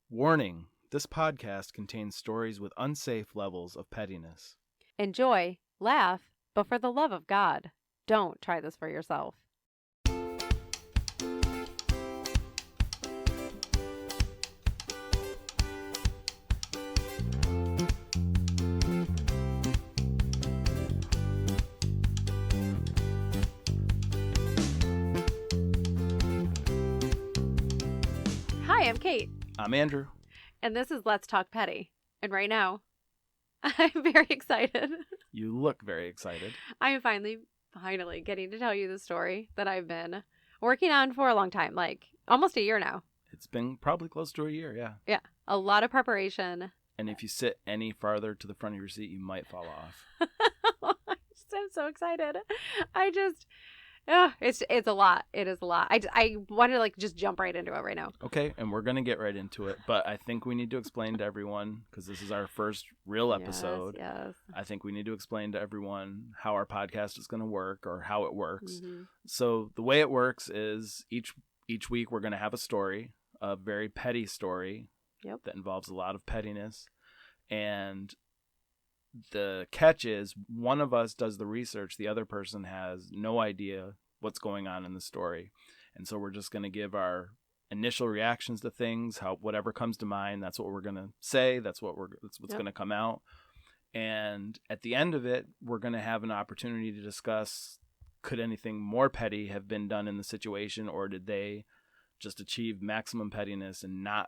Warning, this podcast contains stories with unsafe levels of pettiness. Enjoy, laugh, but for the love of God, don't try this for yourself. Hi, I'm Kate, I'm Andrew. and this is Let's Talk Petty. And right now, I'm very excited. You look very excited. I am finally getting to tell you the story that I've been working on for a long time, like almost a year now. It's been probably close to a year, yeah. Yeah, a lot of preparation. And if you sit any farther to the front of your seat, you might fall off. I'm so excited. It's a lot. It is a lot. I want to just jump right into it right now. Okay, and we're going to get right into it, but I think we need to explain to everyone, because this is our first real episode. Yes. I think we need to explain to everyone how our podcast is going to work, or how it works. Mm-hmm. So the way it works is each week we're going to have a story, a very petty story. Yep. That involves a lot of pettiness. And the catch is one of us does the research. The other person has no idea what's going on in the story. And so we're just going to give our initial reactions to things, whatever comes to mind. That's what we're going to say. That's what's going to come out. And at the end of it, we're going to have an opportunity to discuss, could anything more petty have been done in the situation, or did they just achieve maximum pettiness and not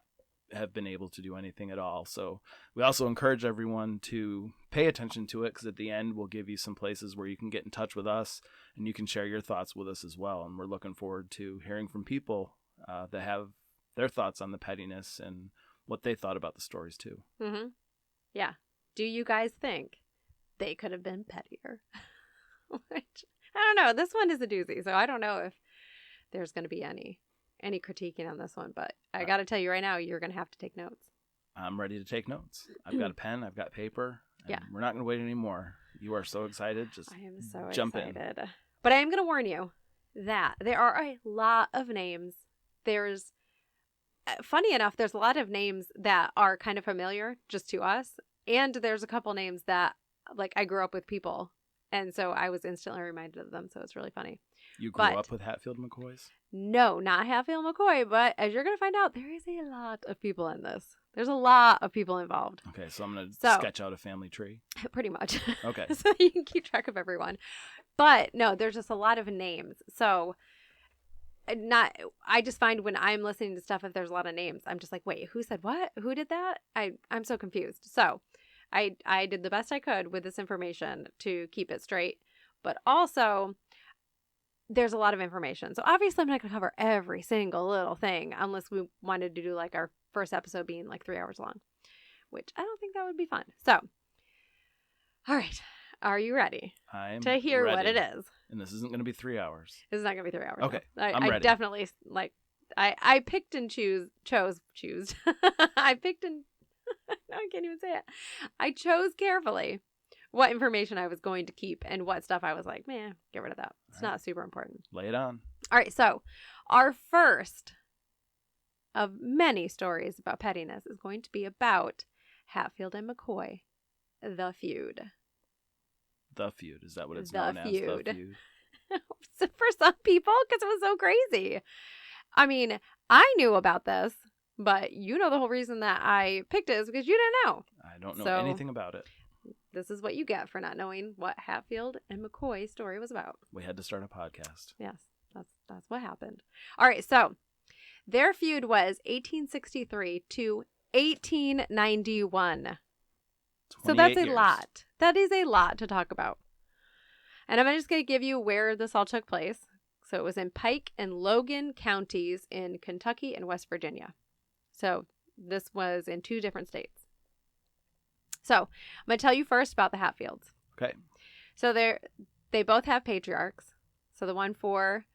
have been able to do anything at all? So we also encourage everyone to pay attention to it, because at the end we'll give you some places where you can get in touch with us and you can share your thoughts with us as well. And we're looking forward to hearing from people that have their thoughts on the pettiness and what they thought about the stories too. Mm-hmm. Yeah. Do you guys think they could have been pettier? Which, I don't know. This one is a doozy, so I don't know if there's going to be any critiquing on this one, but I got to tell you right now, you're going to have to take notes. I'm ready to take notes. I've got a pen. I've got paper. Yeah. We're not going to wait anymore. You are so excited. Just I am so jump excited. in. But I am going to warn you that there are a lot of names. There's, funny enough, there's a lot of names that are kind of familiar just to us. And there's a couple names that, I grew up with people. And so I was instantly reminded of them. So it's really funny. You grew up with Hatfield McCoys? No, not Hatfield McCoy, but as you're going to find out, there is a lot of people in this. There's a lot of people involved. Okay, so I'm going to sketch out a family tree. Pretty much. Okay. So you can keep track of everyone. But no, there's just a lot of names. So I just find when I'm listening to stuff, if there's a lot of names, I'm just like, wait, who said what? Who did that? I'm so confused. So I did the best I could with this information to keep it straight. But also, there's a lot of information. So obviously I'm not going to cover every single little thing unless we wanted to do our first episode being 3 hours long, which I don't think that would be fun. So, all right. Are you ready to hear ready. What it is? And this isn't going to be 3 hours. This is not going to be 3 hours. Okay. No. I'm ready. I definitely I picked and chose. I picked and no, I can't even say it. I chose carefully what information I was going to keep and what stuff I was like, man, get rid of that. It's not super important. Lay it on. All right. So our first of many stories about pettiness is going to be about Hatfield and McCoy, the feud. The feud. Is that what it's known as? The feud. For some people, because it was so crazy. I mean, I knew about this, but the whole reason that I picked it is because you didn't know. I don't know anything about it. This is what you get for not knowing what Hatfield and McCoy's story was about. We had to start a podcast. Yes, that's what happened. All right, so their feud was 1863 to 1891. So that's a lot. That is a lot to talk about. And I'm just going to give you where this all took place. So it was in Pike and Logan counties in Kentucky and West Virginia. So this was in 2 different states. So I'm going to tell you first about the Hatfields. Okay. So they both have patriarchs. So the one for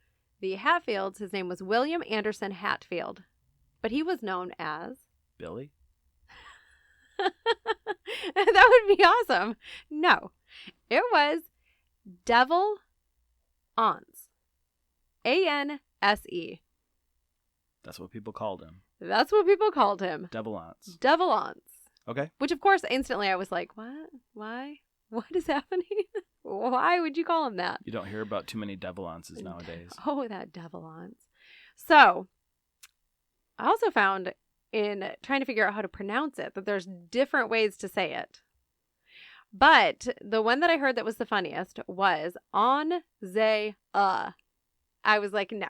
the Hatfields, his name was William Anderson Hatfield. But he was known as... Billy? That would be awesome. No. It was Devil Anse. A-N-S-E. That's what people called him. That's what people called him. Devil aunts. Devil aunts. Okay. Which, of course, instantly I was like, what? Why? What is happening? Why would you call him that? You don't hear about too many devil aunts nowadays. Oh, that devil aunts. So, I also found in trying to figure out how to pronounce it that there's different ways to say it. But the one that I heard that was the funniest was on-ze-a. I was like, no.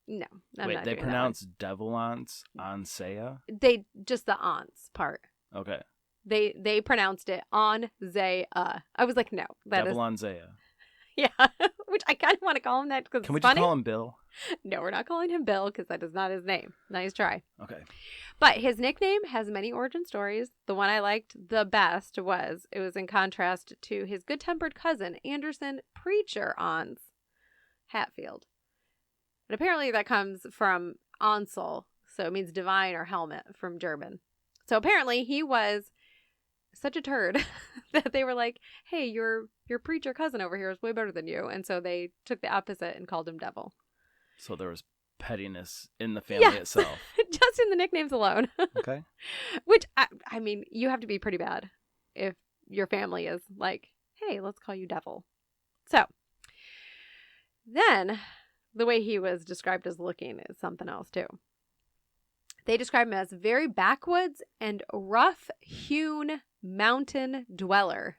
No, I'm Wait, not they doing pronounce devil aunts on Saya? They just the aunts part. Okay. They pronounced it on-ze-a. I was like, no. Devil on Zaya. Yeah, which I kind of want to call him that because it's Can we funny. just call him Bill? No, we're not calling him Bill because that is not his name. Nice try. Okay. But his nickname has many origin stories. The one I liked the best was it was in contrast to his good-tempered cousin, Anderson Preacher Ons Hatfield. And apparently that comes from Ansel, so it means divine or helmet from German. So apparently he was such a turd that they were like, hey, your preacher cousin over here is way better than you. And so they took the opposite and called him Devil. So there was pettiness in the family itself. Just in the nicknames alone. Okay. Which, I mean, you have to be pretty bad if your family is like, hey, let's call you Devil. So then the way he was described as looking is something else too. They describe him as very backwoods and rough-hewn mountain dweller.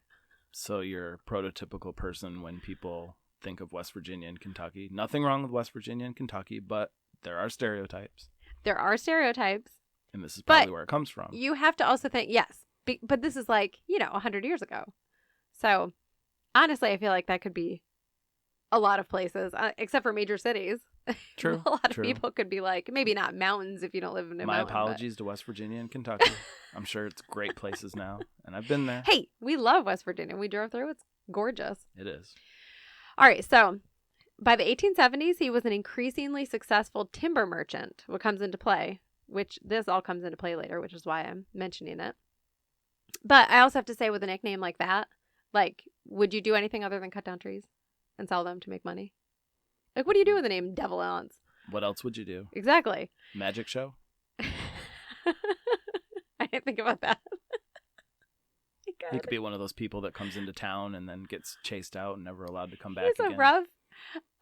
So you're a prototypical person when people think of West Virginia and Kentucky. Nothing wrong with West Virginia and Kentucky, but there are stereotypes. There are stereotypes. And this is probably where it comes from. You have to also think, yes, but this is like, 100 years ago. So honestly, I feel like that could be a lot of places, except for major cities. True. A lot of people could be like, maybe not mountains if you don't live in a mountain. My apologies to West Virginia and Kentucky. I'm sure it's great places now, and I've been there. Hey, we love West Virginia. We drove through. It's gorgeous. It is. All right, so by the 1870s, he was an increasingly successful timber merchant. What comes into play, which this all comes into play later, which is why I'm mentioning it. But I also have to say with a nickname like that, like, would you do anything other than cut down trees and sell them to make money? Like, what do you do with the name Devil Aunts? What else would you do? Exactly. Magic show? I didn't think about that. He could be one of those people that comes into town and then gets chased out and never allowed to come back He's again.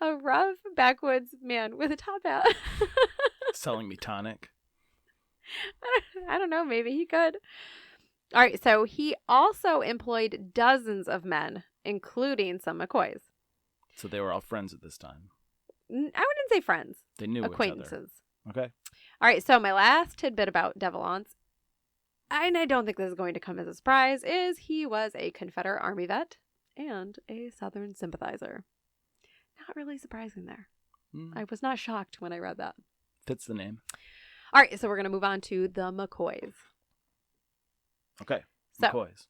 a rough backwoods man with a top hat. Selling me tonic. I don't know. Maybe he could. All right. So he also employed dozens of men, including some McCoys. So they were all friends at this time. I wouldn't say friends. They knew acquaintances. Each other. Okay. All right. So my last tidbit about Devil Aunts, and I don't think this is going to come as a surprise, is he was a Confederate Army vet and a Southern sympathizer. Not really surprising there. I was not shocked when I read that. Fits the name. All right. So we're going to move on to the McCoys. Okay. So, McCoys.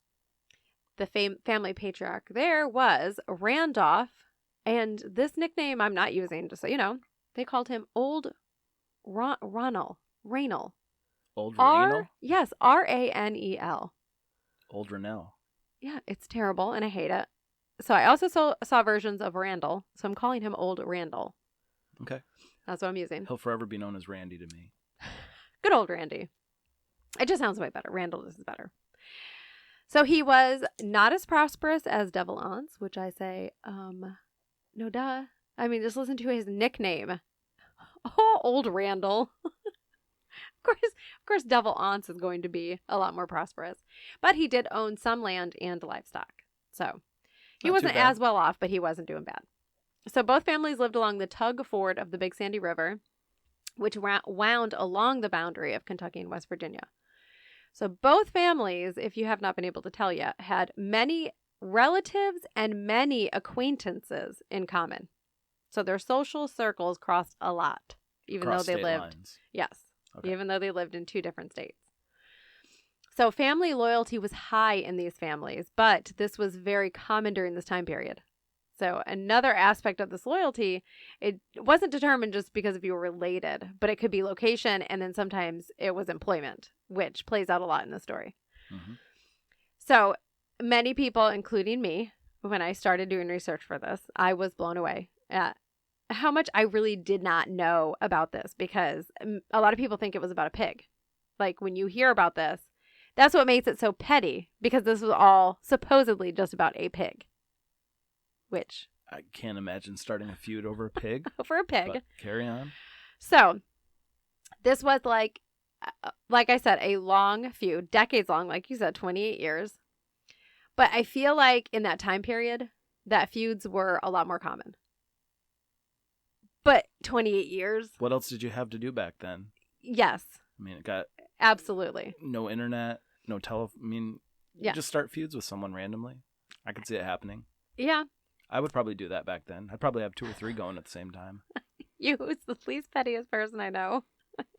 The family patriarch there was Randolph, and this nickname I'm not using, just so you know. They called him Old Raynell. Old Raynell? Yes, Ranel. Old Raynell. Yeah, it's terrible, and I hate it. So I also saw versions of Randall, so I'm calling him Old Randall. Okay. That's what I'm using. He'll forever be known as Randy to me. Good old Randy. It just sounds way better. Randall is better. So he was not as prosperous as Devil Aunts, which I say, no duh. I mean, just listen to his nickname. Oh, Old Randall. Of course, Devil Aunts is going to be a lot more prosperous. But he did own some land and livestock. So he wasn't as well off, but he wasn't doing bad. So both families lived along the Tug Ford of the Big Sandy River, which wound along the boundary of Kentucky and West Virginia. So both families, if you have not been able to tell yet, had many relatives and many acquaintances in common. So their social circles crossed a lot, even though they lived. Lines. Yes. Okay. Even though they lived in two different states. So family loyalty was high in these families, but this was very common during this time period. So another aspect of this loyalty, it wasn't determined just because if you were related, but it could be location, and then sometimes it was employment, which plays out a lot in the story. Mm-hmm. So many people, including me, when I started doing research for this, I was blown away at how much I really did not know about this, because a lot of people think it was about a pig. Like, when you hear about this, that's what makes it so petty, because this was all supposedly just about a pig. Which... I can't imagine starting a feud over a pig. over a pig. But carry on. So, this was like I said, a long feud, decades long, like you said, 28 years. But I feel like in that time period, that feuds were a lot more common. But 28 years. What else did you have to do back then? Yes. I mean, it got... Absolutely. No internet, no telephone. I mean, yeah. Just start feuds with someone randomly. I could see it happening. Yeah. I would probably do that back then. I'd probably have 2 or 3 going at the same time. You was the least pettiest person I know.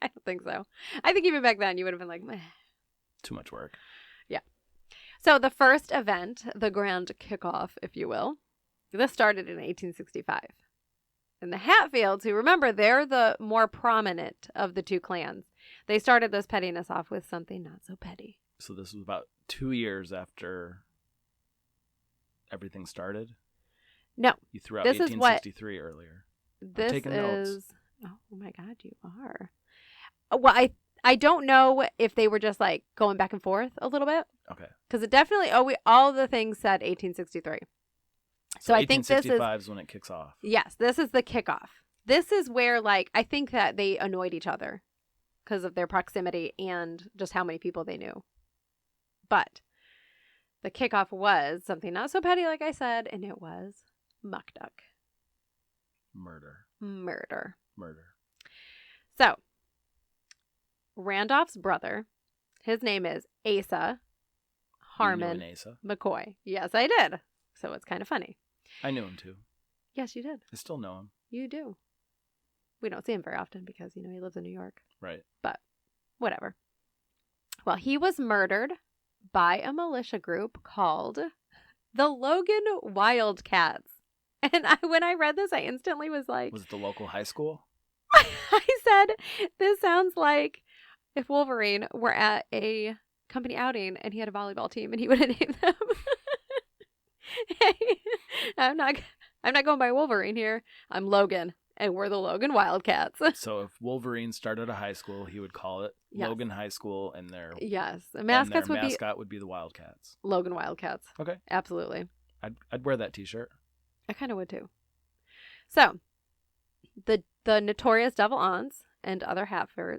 I don't think so. I think even back then you would have been like, meh. Too much work. Yeah. So the first event, the grand kickoff, if you will, this started in 1865. And the Hatfields, who, remember, they're the more prominent of the two clans. They started this pettiness off with something not so petty. So this was about 2 years after everything started? No. You threw out this 1863 earlier. This taking notes. Oh my God, you are. Well, I don't know if they were just like going back and forth a little bit. Okay. Because it definitely, all the things said 1863. So I think this is... 1865 is when it kicks off. Yes, this is the kickoff. This is where, like, I think that they annoyed each other because of their proximity and just how many people they knew. But the kickoff was something not so petty, like I said, and it was muck duck. Murder. So, Randolph's brother, his name is Asa Harmon Asa McCoy. Yes, I did. So it's kind of funny. I knew him too. Yes, you did. I still know him. You do. We don't see him very often because, he lives in New York. Right. But whatever. Well, he was murdered by a militia group called the Logan Wildcats. And when I read this, I instantly was like... Was it the local high school? I said, this sounds like if Wolverine were at a company outing and he had a volleyball team and he would have named them. Hey, I'm not going by Wolverine here. I'm Logan, and we're the Logan Wildcats. So if Wolverine started a high school, he would call it Logan High School, and their mascot would be the Wildcats. Logan Wildcats. Okay, absolutely. I'd wear that T-shirt. I kind of would too. So, the notorious Devil Aunts and other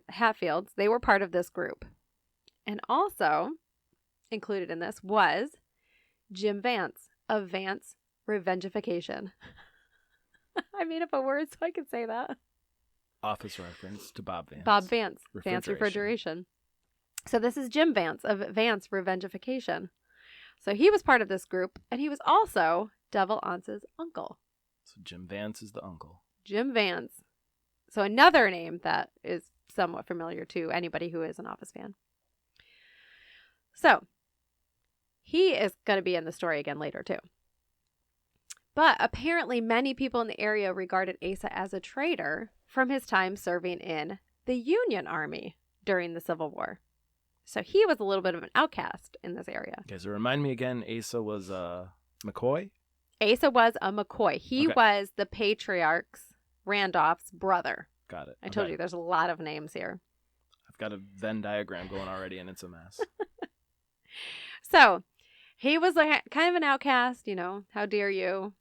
Hatfields, they were part of this group, and also included in this was Jim Vance of Vance Revengification. I made up a word so I could say that. Office reference to Bob Vance. Bob Vance. Vance Refrigeration. So this is Jim Vance of Vance Revengification. So he was part of this group, and he was also Devil Aunts' uncle. So Jim Vance is the uncle. Jim Vance. So another name that is somewhat familiar to anybody who is an Office fan. So he is going to be in the story again later, too. But apparently many people in the area regarded Asa as a traitor from his time serving in the Union Army during the Civil War. So he was a little bit of an outcast in this area. Okay, so remind me again, Asa was McCoy? Asa was a McCoy. He was the patriarch's, Randolph's brother. Got it. I told you there's a lot of names here. I've got a Venn diagram going already, and it's a mess. So he was like kind of an outcast, how dare you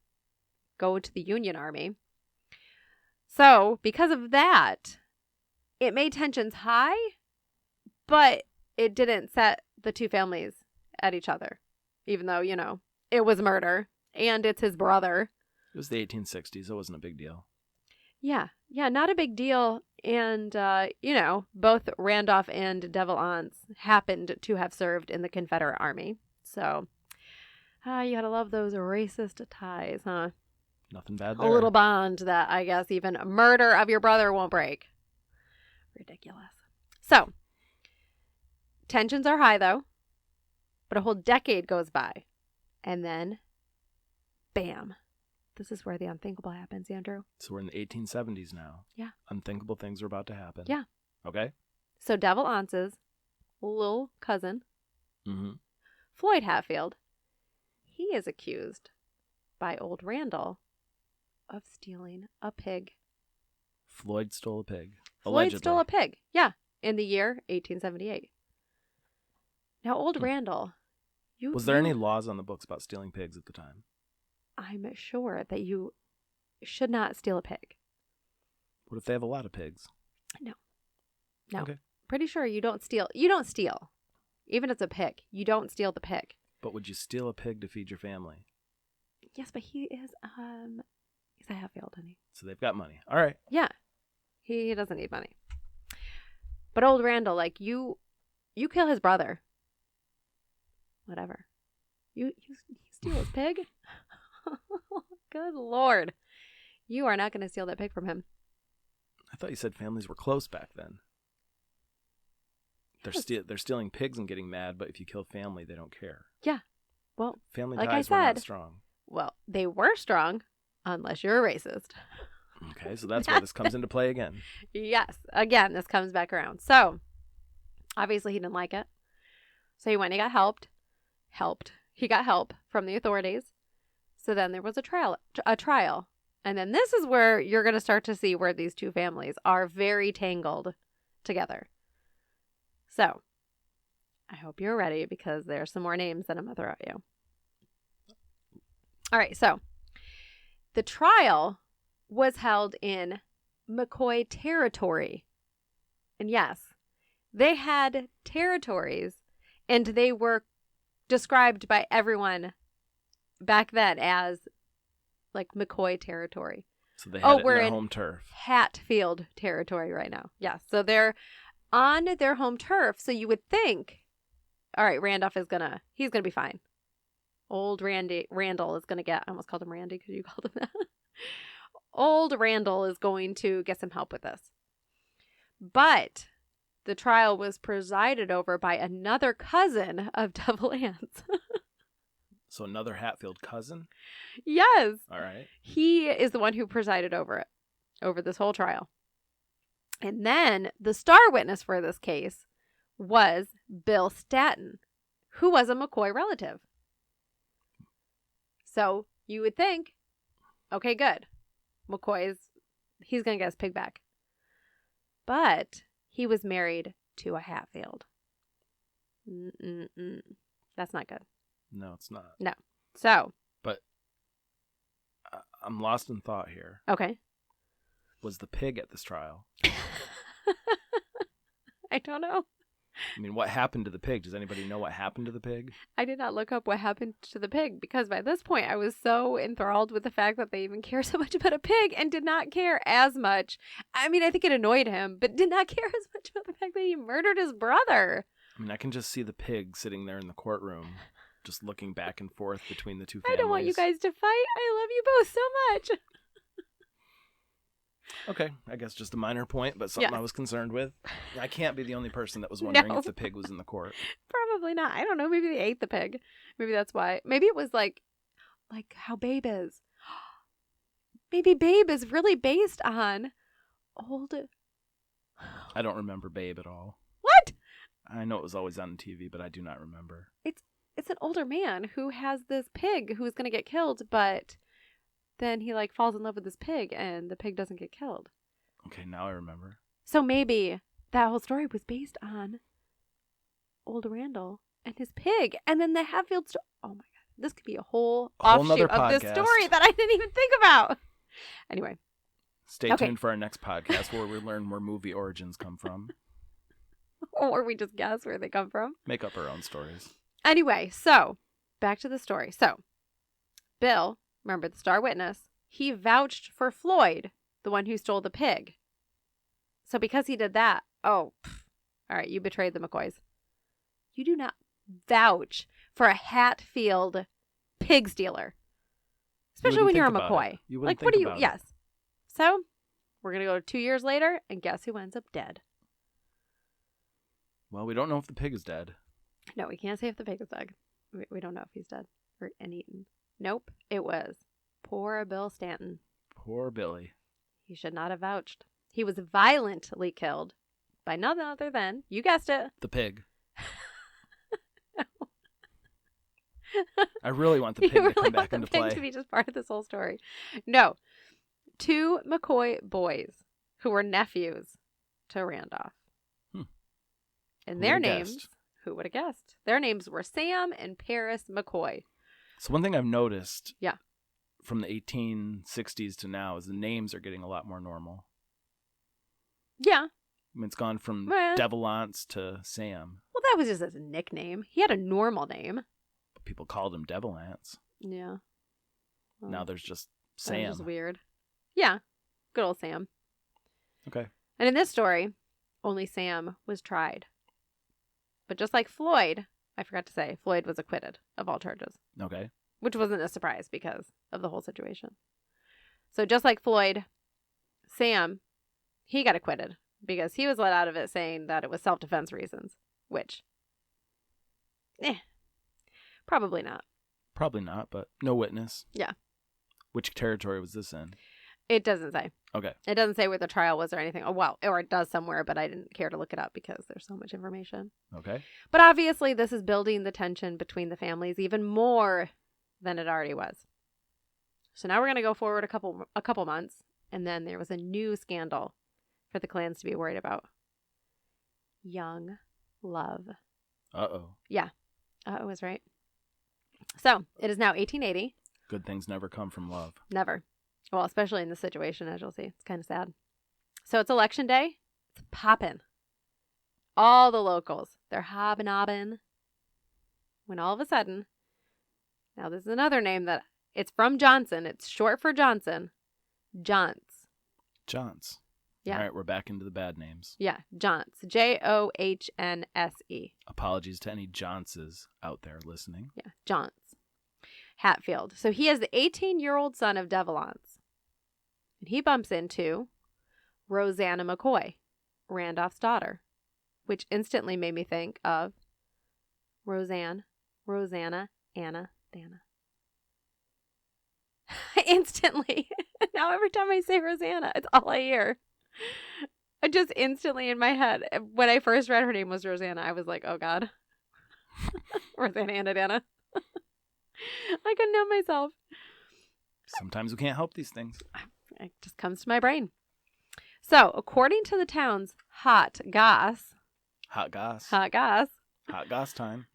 go to the Union Army. So because of that, it made tensions high, but it didn't set the two families at each other, even though, it was murder and it's his brother. It was the 1860s. It wasn't a big deal. Yeah, not a big deal. And, both Randolph and Devil Aunts happened to have served in the Confederate Army. So, you gotta love those racist ties, huh? Nothing bad there. A little bond that I guess even murder of your brother won't break. Ridiculous. So, tensions are high, though. But a whole decade goes by. And then, bam. This is where the unthinkable happens, Andrew. So we're in the 1870s now. Yeah. Unthinkable things are about to happen. Yeah. Okay. So Devil Aunts' little cousin, Floyd Hatfield, he is accused by old Randall of stealing a pig. Floyd stole a pig. Floyd Allegedly. stole a pig. Yeah, in the year 1878. Now, old Randall, Was there any laws on the books about stealing pigs at the time? I'm sure that you should not steal a pig. What if they have a lot of pigs? No. Okay. Pretty sure you don't steal. You don't steal. Even if it's a pig, you don't steal the pig. But would you steal a pig to feed your family? Yes, but he's a Hatfield, isn't he? So they've got money. All right. Yeah. He doesn't need money. But old Randall, like, you kill his brother. Whatever. You steal his pig? Good Lord. You are not going to steal that pig from him. I thought you said families were close back then. They're stealing pigs and getting mad, but if you kill family, they don't care. Yeah. Well, family like ties I were said, not strong. Well, they were strong, unless you're a racist. Okay, so that's where this comes into play again. Yes. Again, this comes back around. So, obviously he didn't like it. So he went and he got helped. He got help from the authorities. So then there was a trial. And then this is where you're going to start to see where these two families are very tangled together. So, I hope you're ready because there's some more names that I'm going to throw at you. All right, so the trial was held in McCoy territory. And yes, they had territories, and they were described by everyone back then as like McCoy territory. So they had we're their in home turf. Hatfield territory right now. Yes, so they're on their home turf. So you would think, all right, Randolph he's gonna be fine. Old Randall is gonna get. I almost called him Randy because you called him that. Old Randall is going to get some help with this. But the trial was presided over by another cousin of Devil Anse. So another Hatfield cousin? Yes. All right. He is the one who presided over this whole trial. And then the star witness for this case was Bill Stanton, who was a McCoy relative. So you would think, okay, good. He's going to get his pig back. But he was married to a Hatfield. That's not good. No, it's not. No. So. But I'm lost in thought here. Okay. Was the pig at this trial? I don't know. I mean, what happened to the pig? Does anybody know what happened to the pig? I did not look up what happened to the pig because by this point I was so enthralled with the fact that they even care so much about a pig and did not care as much. I mean, I think it annoyed him, but did not care as much about the fact that he murdered his brother. I mean, I can just see the pig sitting there in the courtroom, just looking back and forth between the two families. I don't want you guys to fight. I love you both so much. Okay, I guess just a minor point, but something Yes. I was concerned with. I can't be the only person that was wondering No. if the pig was in the court. Probably not. I don't know. Maybe they ate the pig. Maybe that's why. Maybe it was like how Babe is. Maybe Babe is really based on old. I don't remember Babe at all. What? I know it was always on TV, but I do not remember. It's an older man who has this pig who's going to get killed, but then he falls in love with this pig and the pig doesn't get killed. Okay, now I remember. So maybe that whole story was based on old Randall and his pig. And then the Hatfield story. Oh my God. This could be a whole offshoot of this story that I didn't even think about. Anyway. Stay tuned for our next podcast where we learn where movie origins come from. Or we just guess where they come from. Make up our own stories. Anyway, so back to the story. So Bill, remember the star witness, he vouched for Floyd, the one who stole the pig. So because he did that, all right, you betrayed the McCoys. You do not vouch for a Hatfield pig stealer. Especially when you're a McCoy. You wouldn't think about it. Yes. So we're going to go 2 years later, and guess who ends up dead? Well, we don't know if the pig is dead. No, we can't say if the pig is dead. We don't know if he's dead and eaten. Nope, it was poor Bill Stanton. Poor Billy. He should not have vouched. He was violently killed by none other than, you guessed it, the pig. I really want the pig to come back into play. To be just part of this whole story. No, 2 McCoy boys who were nephews to Randolph. And their names, who would have guessed? Their names were Sam and Paris McCoy. So one thing I've noticed Yeah. from the 1860s to now is the names are getting a lot more normal. Yeah. I mean, it's gone from Well, Devilance to Sam. Well, that was just a nickname. He had a normal name. But people called him Devilance. Yeah. Well, Now there's just that Sam. was just weird. Yeah. Good old Sam. Okay. And in this story, only Sam was tried. But just like Floyd, I forgot to say, Floyd was acquitted of all charges. Okay. Which wasn't a surprise because of the whole situation. So just like Floyd, Sam, he got acquitted because he was let out of it saying that it was self-defense reasons. Which, probably not. Probably not, but no witness. Yeah. Which territory was this in? It doesn't say. Okay. It doesn't say where the trial was or anything. Oh, well, or it does somewhere, but I didn't care to look it up because there's so much information. Okay. But obviously, this is building the tension between the families even more than it already was. So now we're going to go forward a couple months, and then there was a new scandal for the clans to be worried about. Young love. Uh-oh. Yeah, it was right. So it is now 1880. Good things never come from love. Never. Well, especially in this situation, as you'll see. It's kind of sad. So it's election day. It's popping. All the locals, they're hobnobbing. When all of a sudden, now this is another name that, it's from Johnson. It's short for Johnson. Johns. Johns. Yeah. All right, we're back into the bad names. Yeah, Johns. Johnse. Apologies to any Johnses out there listening. Yeah, Johns. Hatfield. So he is the 18-year-old son of Devilance. And he bumps into Rosanna McCoy, Randolph's daughter, which instantly made me think of Rosanna, Anna, Dana. Instantly. Now every time I say Rosanna, it's all I hear. I just instantly in my head, when I first read her name was Rosanna, I was like, oh God. Rosanna, Anna, Dana. I couldn't help myself. Sometimes we can't help these things. It just comes to my brain. So, according to the town's hot goss, Hot goss. hot time.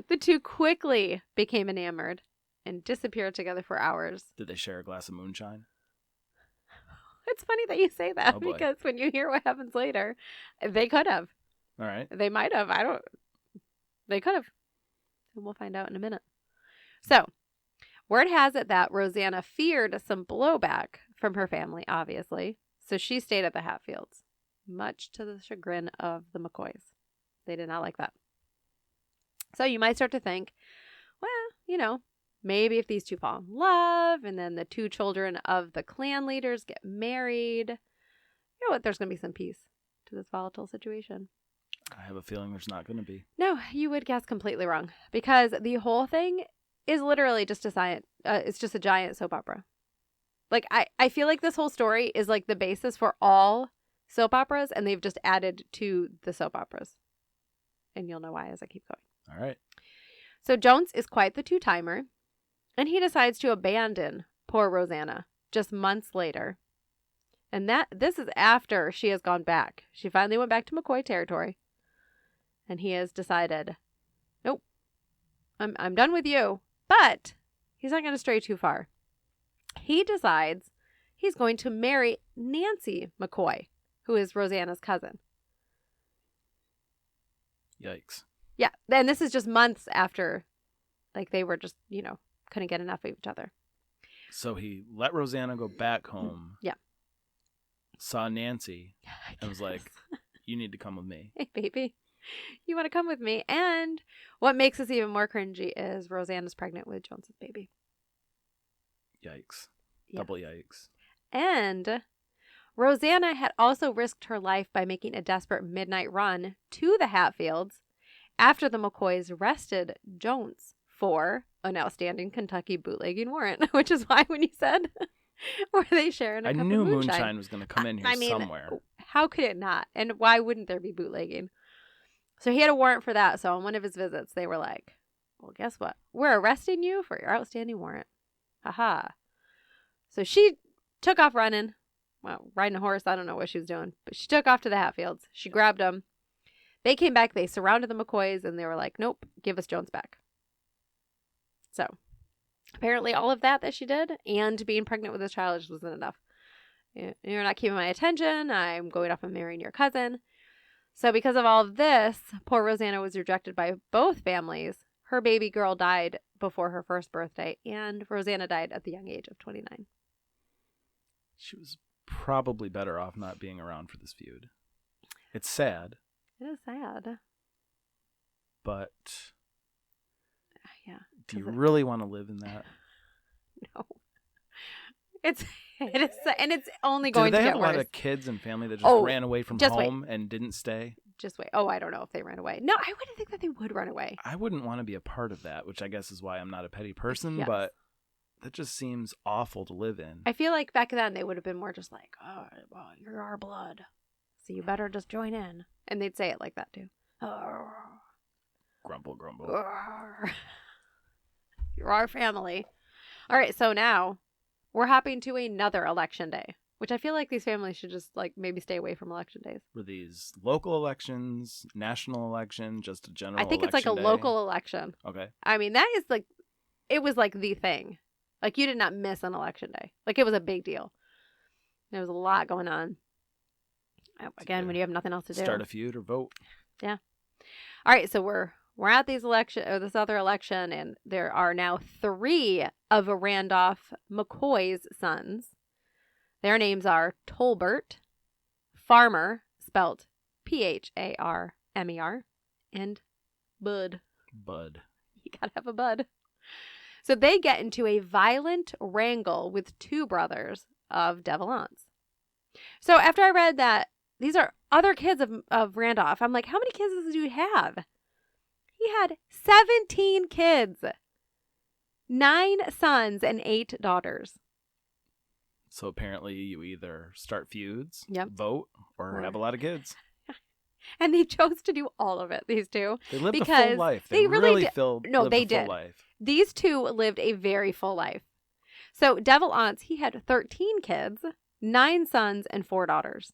the two quickly became enamored and disappeared together for hours. Did they share a glass of moonshine? It's funny that you say that Oh, boy. because when you hear what happens later, they could have. All right. They might have. They could have. And we'll find out in a minute. So, word has it that Rosanna feared some blowback from her family, obviously. So she stayed at the Hatfields, much to the chagrin of the McCoys. They did not like that. So you might start to think, well, maybe if these two fall in love and then the two children of the clan leaders get married, you know what, there's going to be some peace to this volatile situation. I have a feeling there's not going to be. No, you would guess completely wrong because the whole thing is literally just it's just a giant soap opera. Like, I feel like this whole story is like the basis for all soap operas and they've just added to the soap operas. And you'll know why as I keep going. All right. So Jones is quite the two-timer and he decides to abandon poor Rosanna just months later. And this is after she has gone back. She finally went back to McCoy territory. And he has decided, nope, I'm done with you. But he's not going to stray too far. He decides he's going to marry Nancy McCoy, who is Rosanna's cousin. Yikes. Yeah. And this is just months after, like, they were just, couldn't get enough of each other. So he let Rosanna go back home. Yeah. Saw Nancy and was like, you need to come with me. Hey, baby, you want to come with me? And what makes this even more cringy is Rosanna's pregnant with Jones's baby. Yikes. Yeah. Double yikes. And Rosanna had also risked her life by making a desperate midnight run to the Hatfields after the McCoys arrested Jones for an outstanding Kentucky bootlegging warrant, which is why when you said, were they sharing a cup of moonshine? I knew moonshine was going to come in here somewhere. How could it not? And why wouldn't there be bootlegging? So he had a warrant for that. So on one of his visits, they were like, well, guess what? We're arresting you for your outstanding warrant. Haha. So she took off running. Well, riding a horse, I don't know what she was doing. But she took off to the Hatfields. She grabbed them. They came back. They surrounded the McCoys, and they were like, nope, give us Jones back. So, apparently all of that she did, and being pregnant with this child just wasn't enough. You're not keeping my attention. I'm going off and marrying your cousin. So because of all of this, poor Rosanna was rejected by both families. Her baby girl died before her first birthday, and Rosanna died at the young age of 29. She was probably better off not being around for this feud. It's sad. It is sad. But yeah. Do you really want to live in that? No. It is, and it's only going to get worse. Do they have a lot of kids and family that just ran away from home and didn't stay? Just wait. Oh, I don't know if they ran away. No, I wouldn't think that they would run away. I wouldn't want to be a part of that, which I guess is why I'm not a petty person, yes. But that just seems awful to live in. I feel like back then they would have been more just like, oh, well, you're our blood, so you better just join in. And they'd say it like that too. Grumble, grumble. You're our family. All right, so now we're hopping to another election day, which I feel like these families should just like maybe stay away from election days. Were these local elections, national election, just a general election? I think it's like a local election. Okay. I mean, that is like, it was like the thing. Like you did not miss an election day. Like it was a big deal. There was a lot going on. Again, when you have nothing else to do. Start a feud or vote. Yeah. All right, so we're at this other election, and there are now 3 of Randolph McCoy's sons. Their names are Tolbert, Farmer, spelt Pharmer, and Bud. Bud. You gotta have a Bud. So they get into a violent wrangle with 2 brothers of Devilance. So after I read that these are other kids of Randolph, I'm like, how many kids does this dude have? He had 17 kids, 9 sons and 8 daughters. So apparently you either start feuds, or vote, or have a lot of kids. And they chose to do all of it, these 2. They lived a full life. They really lived a full life. These 2 lived a very full life. So Devilance, he had 13 kids, 9 sons, and 4 daughters.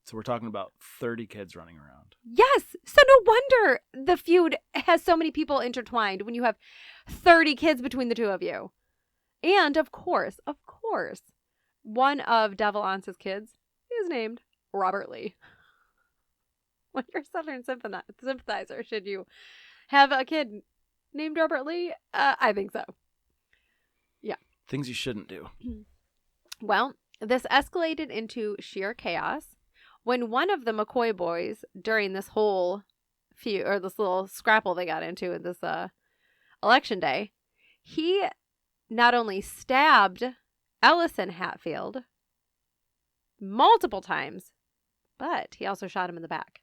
So we're talking about 30 kids running around. Yes. So no wonder the feud has so many people intertwined when you have 30 kids between the 2 of you. And of course, one of Devilance's kids is named Robert Lee. When you're a Southern sympathizer, should you have a kid named Robert Lee? I think so. Yeah. Things you shouldn't do. Well, this escalated into sheer chaos when one of the McCoy boys, during this whole feud, or this little scrapple they got into in this election day, he not only stabbed Ellison Hatfield multiple times, but he also shot him in the back.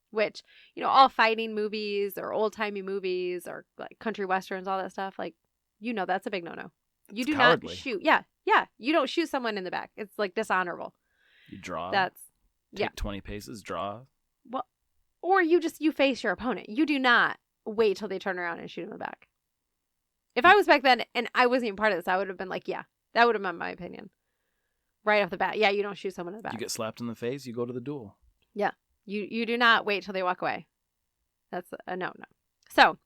Which, all fighting movies or old-timey movies or like country westerns, all that stuff, like, that's a big no-no. You do not shoot. Yeah. You don't shoot someone in the back. It's like dishonorable. You draw. Take 20 paces, draw. Well, or you face your opponent. You do not wait till they turn around and shoot him in the back. If I was back then and I wasn't even part of this, I would have been like, yeah, that would have been my opinion. Right off the bat. Yeah, you don't shoot someone in the back. You get slapped in the face, you go to the duel. Yeah. You do not wait till they walk away. That's a no. So,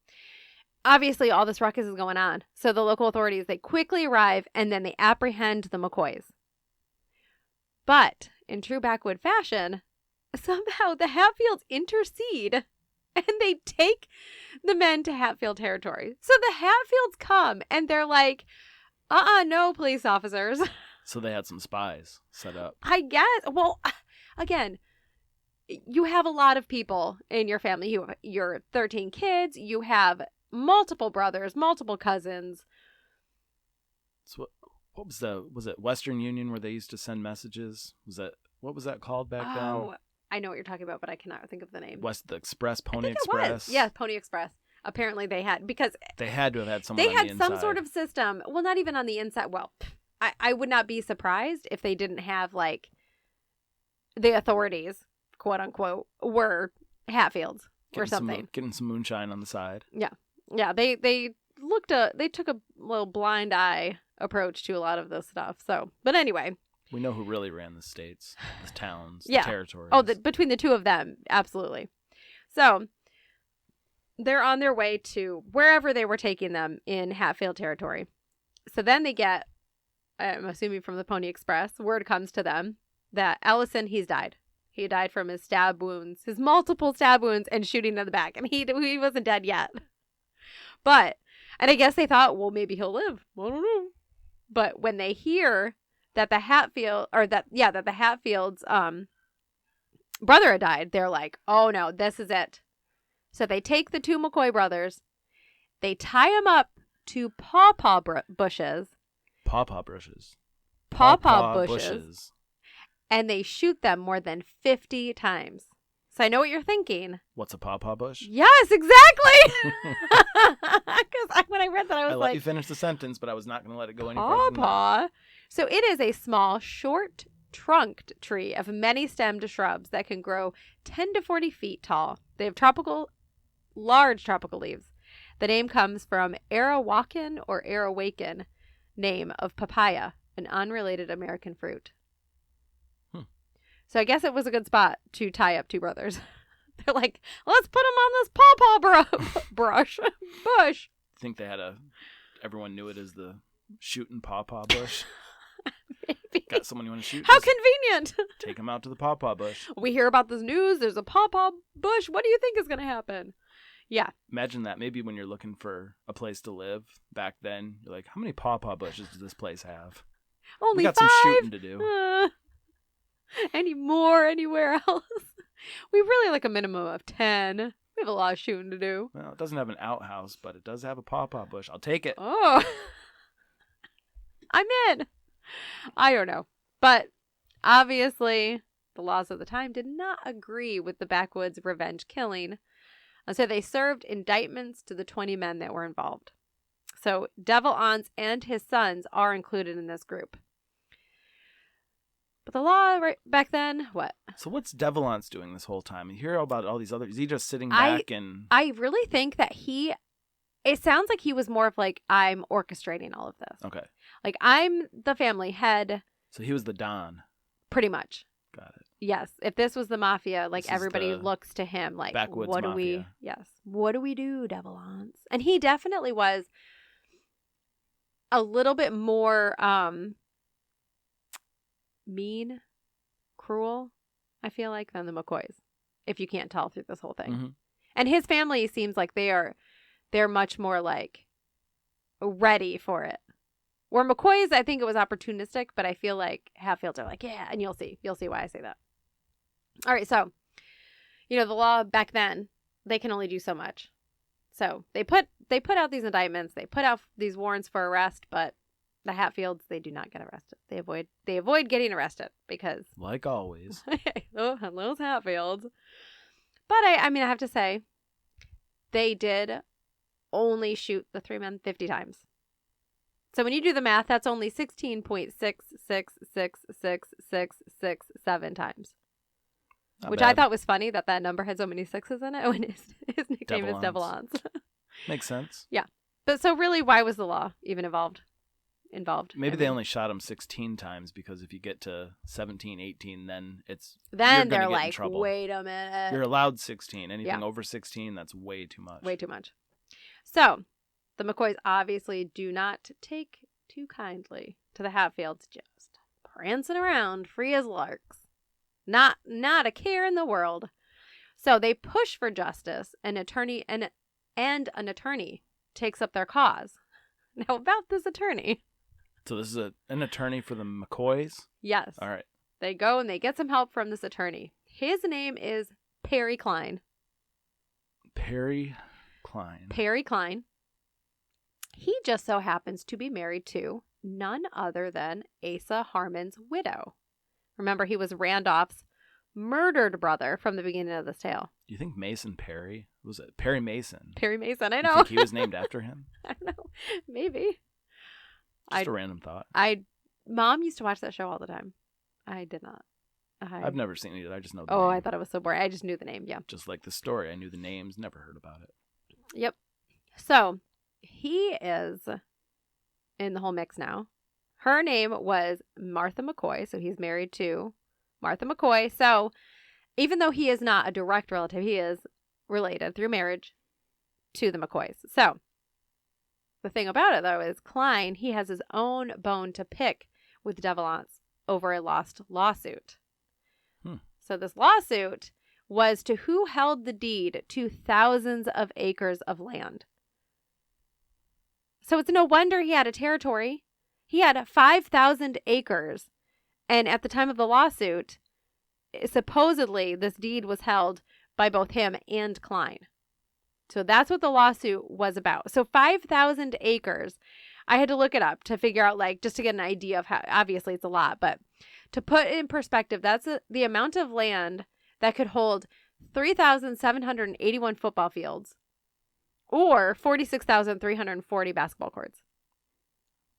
obviously, all this ruckus is going on. So the local authorities, they quickly arrive and then they apprehend the McCoys. But in true backwood fashion, somehow the Hatfields intercede and they take the men to Hatfield territory. So the Hatfields come and they're like, no, police officers. So they had some spies set up. I guess. Well, again, you have a lot of people in your family. You're 13 kids. You have multiple brothers, multiple cousins. So what was it Western Union where they used to send messages? What was that called back then? Oh, I know what you're talking about, but I cannot think of the name. The Express, Pony Express. Yeah, Pony Express. Apparently they had, because they had to have had someone on the inside. They had some sort of system. Well, not even on the inside. Well, I would not be surprised if they didn't have, like, the authorities, quote unquote, were Hatfields or something. Getting some moonshine on the side. Yeah. Yeah. They took a little blind eye approach to a lot of this stuff. So, but anyway. We know who really ran the states, the towns, Yeah. the territories. Oh, between the two of them, absolutely. So they're on their way to wherever they were taking them in Hatfield territory. So then they get, I'm assuming from the Pony Express, word comes to them that Ellison, he's died. He died from his stab wounds, his multiple stab wounds and shooting in the back. And he wasn't dead yet. But, and I guess they thought, well, maybe he'll live. I don't know. But when they hear that the Hatfields brother had died, they're like, oh no, this is it. So they take the two McCoy brothers, they tie them up to pawpaw bushes. Pawpaw bushes. Pawpaw bushes. And they shoot them more than 50 times. So I know what you're thinking. What's a pawpaw bush? Yes, exactly. Because when I read that, I was let you finish the sentence, but I was not going to let it go any further. Pawpaw. So it is a small, short-trunked tree of many-stemmed shrubs that can grow 10 to 40 feet tall. They have large tropical leaves. The name comes from Arawakan or Arawakan name of papaya, an unrelated American fruit. So I guess it was a good spot to tie up two brothers. They're like, let's put them on this pawpaw bush. I think they had everyone knew it as the shooting pawpaw bush. Maybe. Got someone you want to shoot? How convenient. Take them out to the pawpaw bush. We hear about this news. There's a pawpaw bush. What do you think is going to happen? Yeah. Imagine that. Maybe when you're looking for a place to live back then, you're like, how many pawpaw bushes does this place have? Only we got 5. some shooting to do. Any more anywhere else? We really like a minimum of 10. We have a lot of shooting to do. Well, it doesn't have an outhouse, but it does have a pawpaw bush. I'll take it. Oh. I'm in. I don't know. But obviously, the laws of the time did not agree with the backwoods revenge killing. And so they served indictments to the 20 men that were involved. So Devil Anse and his sons are included in this group. But the law right back then, what? So what's Devil Anse doing this whole time? You hear about all these others. Is he just sitting back and... I really think that it sounds like he was more of like, I'm orchestrating all of this. Okay. Like, I'm the family head. So he was the Don. Pretty much. Got it. Yes. If this was the mafia, like This is everybody the looks to him like, backwoods what do we... mafia. Yes. What do we do, Devil Anse? And he definitely was a little bit more... mean, cruel, I feel like, than the McCoys, if you can't tell through this whole thing. Mm-hmm. And his family seems like they're much more like ready for it. Where McCoys, I think it was opportunistic, but I feel like Hatfields are like, yeah, and you'll see why I say that. All right, so the law back then, they can only do so much. So they put out these indictments, they put out these warrants for arrest, but the Hatfields, they do not get arrested. They avoid getting arrested because, like always, those Hatfields. But I mean, I have to say, they did only shoot the 3 men 50 times. So when you do the math, that's only 16.666667 times. Not Which bad. I thought was funny that number had so many sixes in it when his nickname is Devil Anse. Makes sense. Yeah. But so really, why was the law even involved? Maybe they only shot him 16 times because if you get to 17, 18, then then you're they're get like, in trouble. wait a minute. You're allowed 16. Anything Yeah. over 16, that's way too much. Way too much. So the McCoys obviously do not take too kindly to the Hatfields just prancing around free as larks. Not a care in the world. So they push for justice. An attorney takes up their cause. Now about this attorney. So this is an attorney for the McCoys? Yes. All right. They go and they get some help from this attorney. His name is Perry Klein. Perry Klein. Perry Klein. He just so happens to be married to none other than Asa Harmon's widow. Remember, he was Randolph's murdered brother from the beginning of this tale. Do you think Mason Perry? Was it Perry Mason? Perry Mason, I You know. think he was named after him? I don't know. Maybe. Just a random thought. Mom used to watch that show all the time. I did not. I've never seen it either. I just know the Oh, name. I thought it was so boring. I just knew the name, yeah. Just like the story. I knew the names, never heard about it. Yep. So, he is in the whole mix now. Her name was Martha McCoy, so he's married to Martha McCoy. So even though he is not a direct relative, he is related through marriage to the McCoys. So the thing about it, though, is Klein, he has his own bone to pick with Devilance over a lost lawsuit. So this lawsuit was to who held the deed to thousands of acres of land. So it's no wonder he had a territory. He had 5,000 acres. And at the time of the lawsuit, supposedly this deed was held by both him and Klein. So that's what the lawsuit was about. So 5,000 acres. I had to look it up to figure out, like, just to get an idea of how, obviously it's a lot, but to put it in perspective, that's the amount of land that could hold 3,781 football fields or 46,340 basketball courts.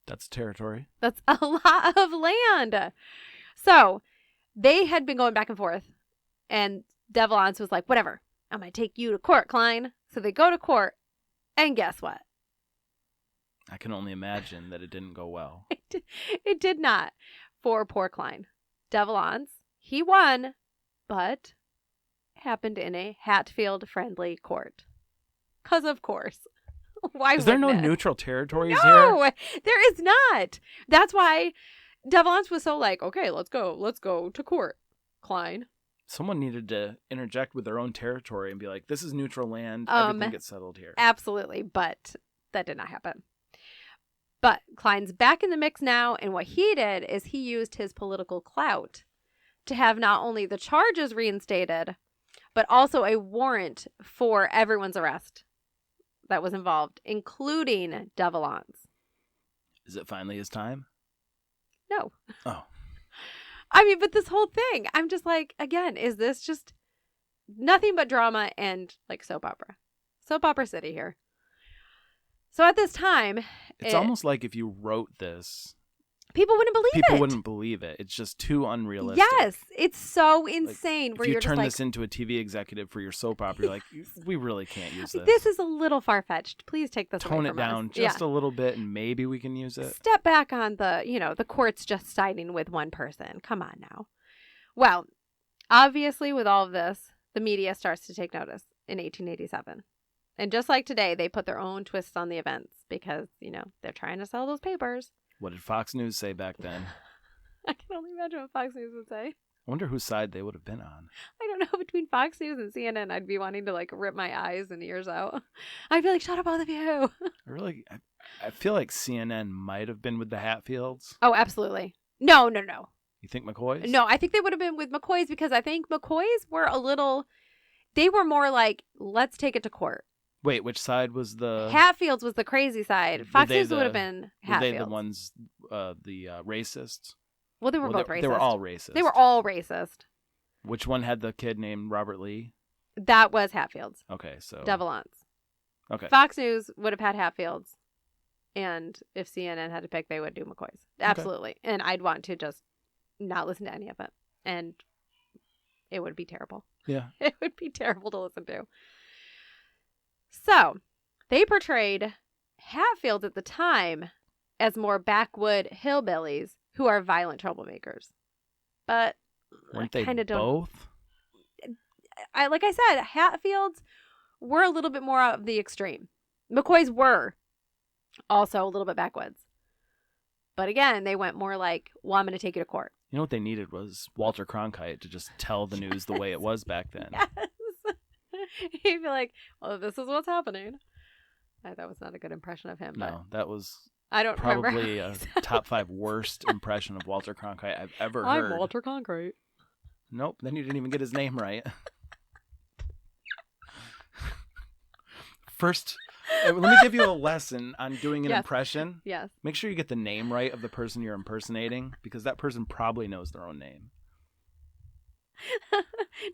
That's territory. That's a lot of land. So they had been going back and forth, and Devilance was like, whatever, I'm going to take you to court, Klein. So they go to court, and guess what? I can only imagine that it didn't go well. It did not for poor Klein. Devilance, he won, but happened in a Hatfield-friendly court. Because of course. Why is there no it? neutral territories here? No, there is not. That's why Devilance was so like, okay, let's go to court, Klein. Someone needed to interject with their own territory and be like, this is neutral land. Everything gets settled here. Absolutely, but that did not happen. But Klein's back in the mix now, and what he did is he used his political clout to have not only the charges reinstated, but also a warrant for everyone's arrest that was involved, including Devilance. Is it finally his time? No. Oh. I mean, but this whole thing, I'm just like, again, is this just nothing but drama and like soap opera? Soap opera city here. So at this time... It's almost like if you wrote this... People wouldn't believe it. People wouldn't believe it. It's just too unrealistic. Yes. It's so insane. Like, where if you you're turn just this into a TV executive for your soap opera, you're like, we really can't use this. This is a little far-fetched. Please take this Tone away it from down us. just a little bit and maybe we can use it. Step back on the courts just siding with one person. Come on now. Well, obviously with all of this, the media starts to take notice in 1887. And just like today, they put their own twists on the events because, they're trying to sell those papers. What did Fox News say back then? I can only imagine what Fox News would say. I wonder whose side they would have been on. I don't know. Between Fox News and CNN, I'd be wanting to, rip my eyes and ears out. I'd be like, shut up, both of you. I feel like CNN might have been with the Hatfields. Oh, absolutely. No. You think McCoys? No, I think they would have been with McCoys because I think McCoys were they were more like, let's take it to court. Wait, which side was the... Hatfields was the crazy side. Fox News would have been Hatfields. Were they the ones, the racists? Well, they were both racist. They were all racist. They were all racist. Which one had the kid named Robert Lee? That was Hatfields. Okay, so... Devilance. Okay. Fox News would have had Hatfields. And if CNN had to pick, they would do McCoys. Absolutely. Okay. And I'd want to just not listen to any of it. And it would be terrible. Yeah. It would be terrible to listen to. So, they portrayed Hatfields at the time as more backwood hillbillies who are violent troublemakers. But weren't they both? Like I said, Hatfields were a little bit more of the extreme. McCoys were also a little bit backwoods. But again, they went more like, well, I'm going to take you to court. You know what they needed was Walter Cronkite to just tell the news the way it was back then. Yes. He'd be like, well, this is what's happening. That was not a good impression of him. No, that was probably a top 5 worst impression of Walter Cronkite I've ever heard. I'm Walter Cronkite. Nope, then you didn't even get his name right. First, let me give you a lesson on doing an impression. Yes. Make sure you get the name right of the person you're impersonating, because that person probably knows their own name.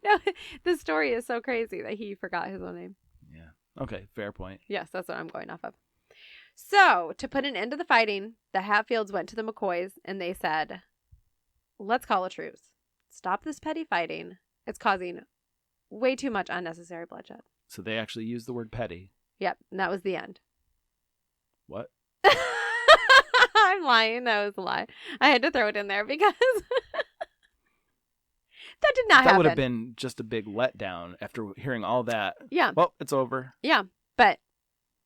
No, the story is so crazy that he forgot his own name. Yeah. Okay, fair point. Yes, that's what I'm going off of. So, to put an end to the fighting, the Hatfields went to the McCoys and they said, let's call a truce. Stop this petty fighting. It's causing way too much unnecessary bloodshed. So they actually used the word petty. Yep, and that was the end. What? lying. That was a lie. I had to throw it in there because that did not happen. That would have been just a big letdown after hearing all that. Yeah. Well, it's over. Yeah. But,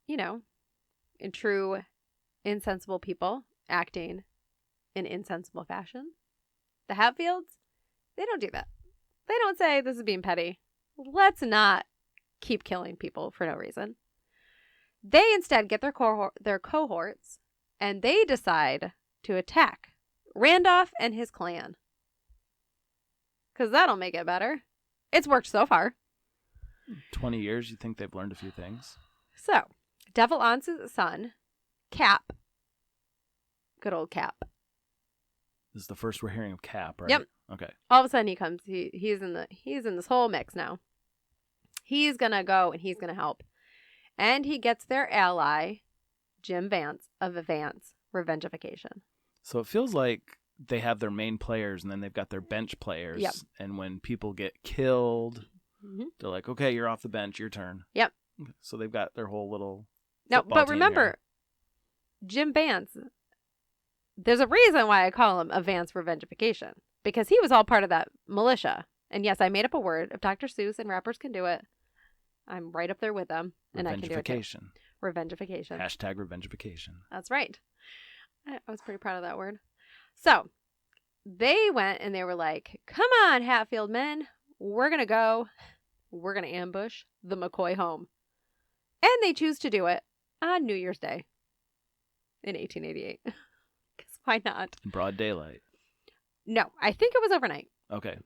you know, in true insensible people acting in insensible fashion, the Hatfields, they don't do that. They don't say this is being petty. Let's not keep killing people for no reason. They instead get their cohorts and they decide to attack Randolph and his clan. Because that'll make it better. It's worked so far. 20 years, you think they've learned a few things? So, Devil Aunt's son, Cap. Good old Cap. This is the first we're hearing of Cap, right? Yep. Okay. All of a sudden he comes. He's in this whole mix now. He's gonna go and he's gonna help. And he gets their ally, Jim Vance of Vance Revengification. So it feels like they have their main players and then they've got their bench players. Yep. And when people get killed, they're like, okay, you're off the bench, your turn. Yep. So they've got their whole little No, football but team remember, here. Jim Vance, there's a reason why I call him a Vance Revengification. Because he was all part of that militia. And yes, I made up a word. If Dr. Seuss and rappers can do it, I'm right up there with them. And I can do it too. Revengification. Hashtag revengification. That's right. I was pretty proud of that word. So, they went and they were like, come on, Hatfield men. We're going to go. We're going to ambush the McCoy home. And they choose to do it on New Year's Day in 1888. Because why not? In broad daylight. No, I think it was overnight. Okay.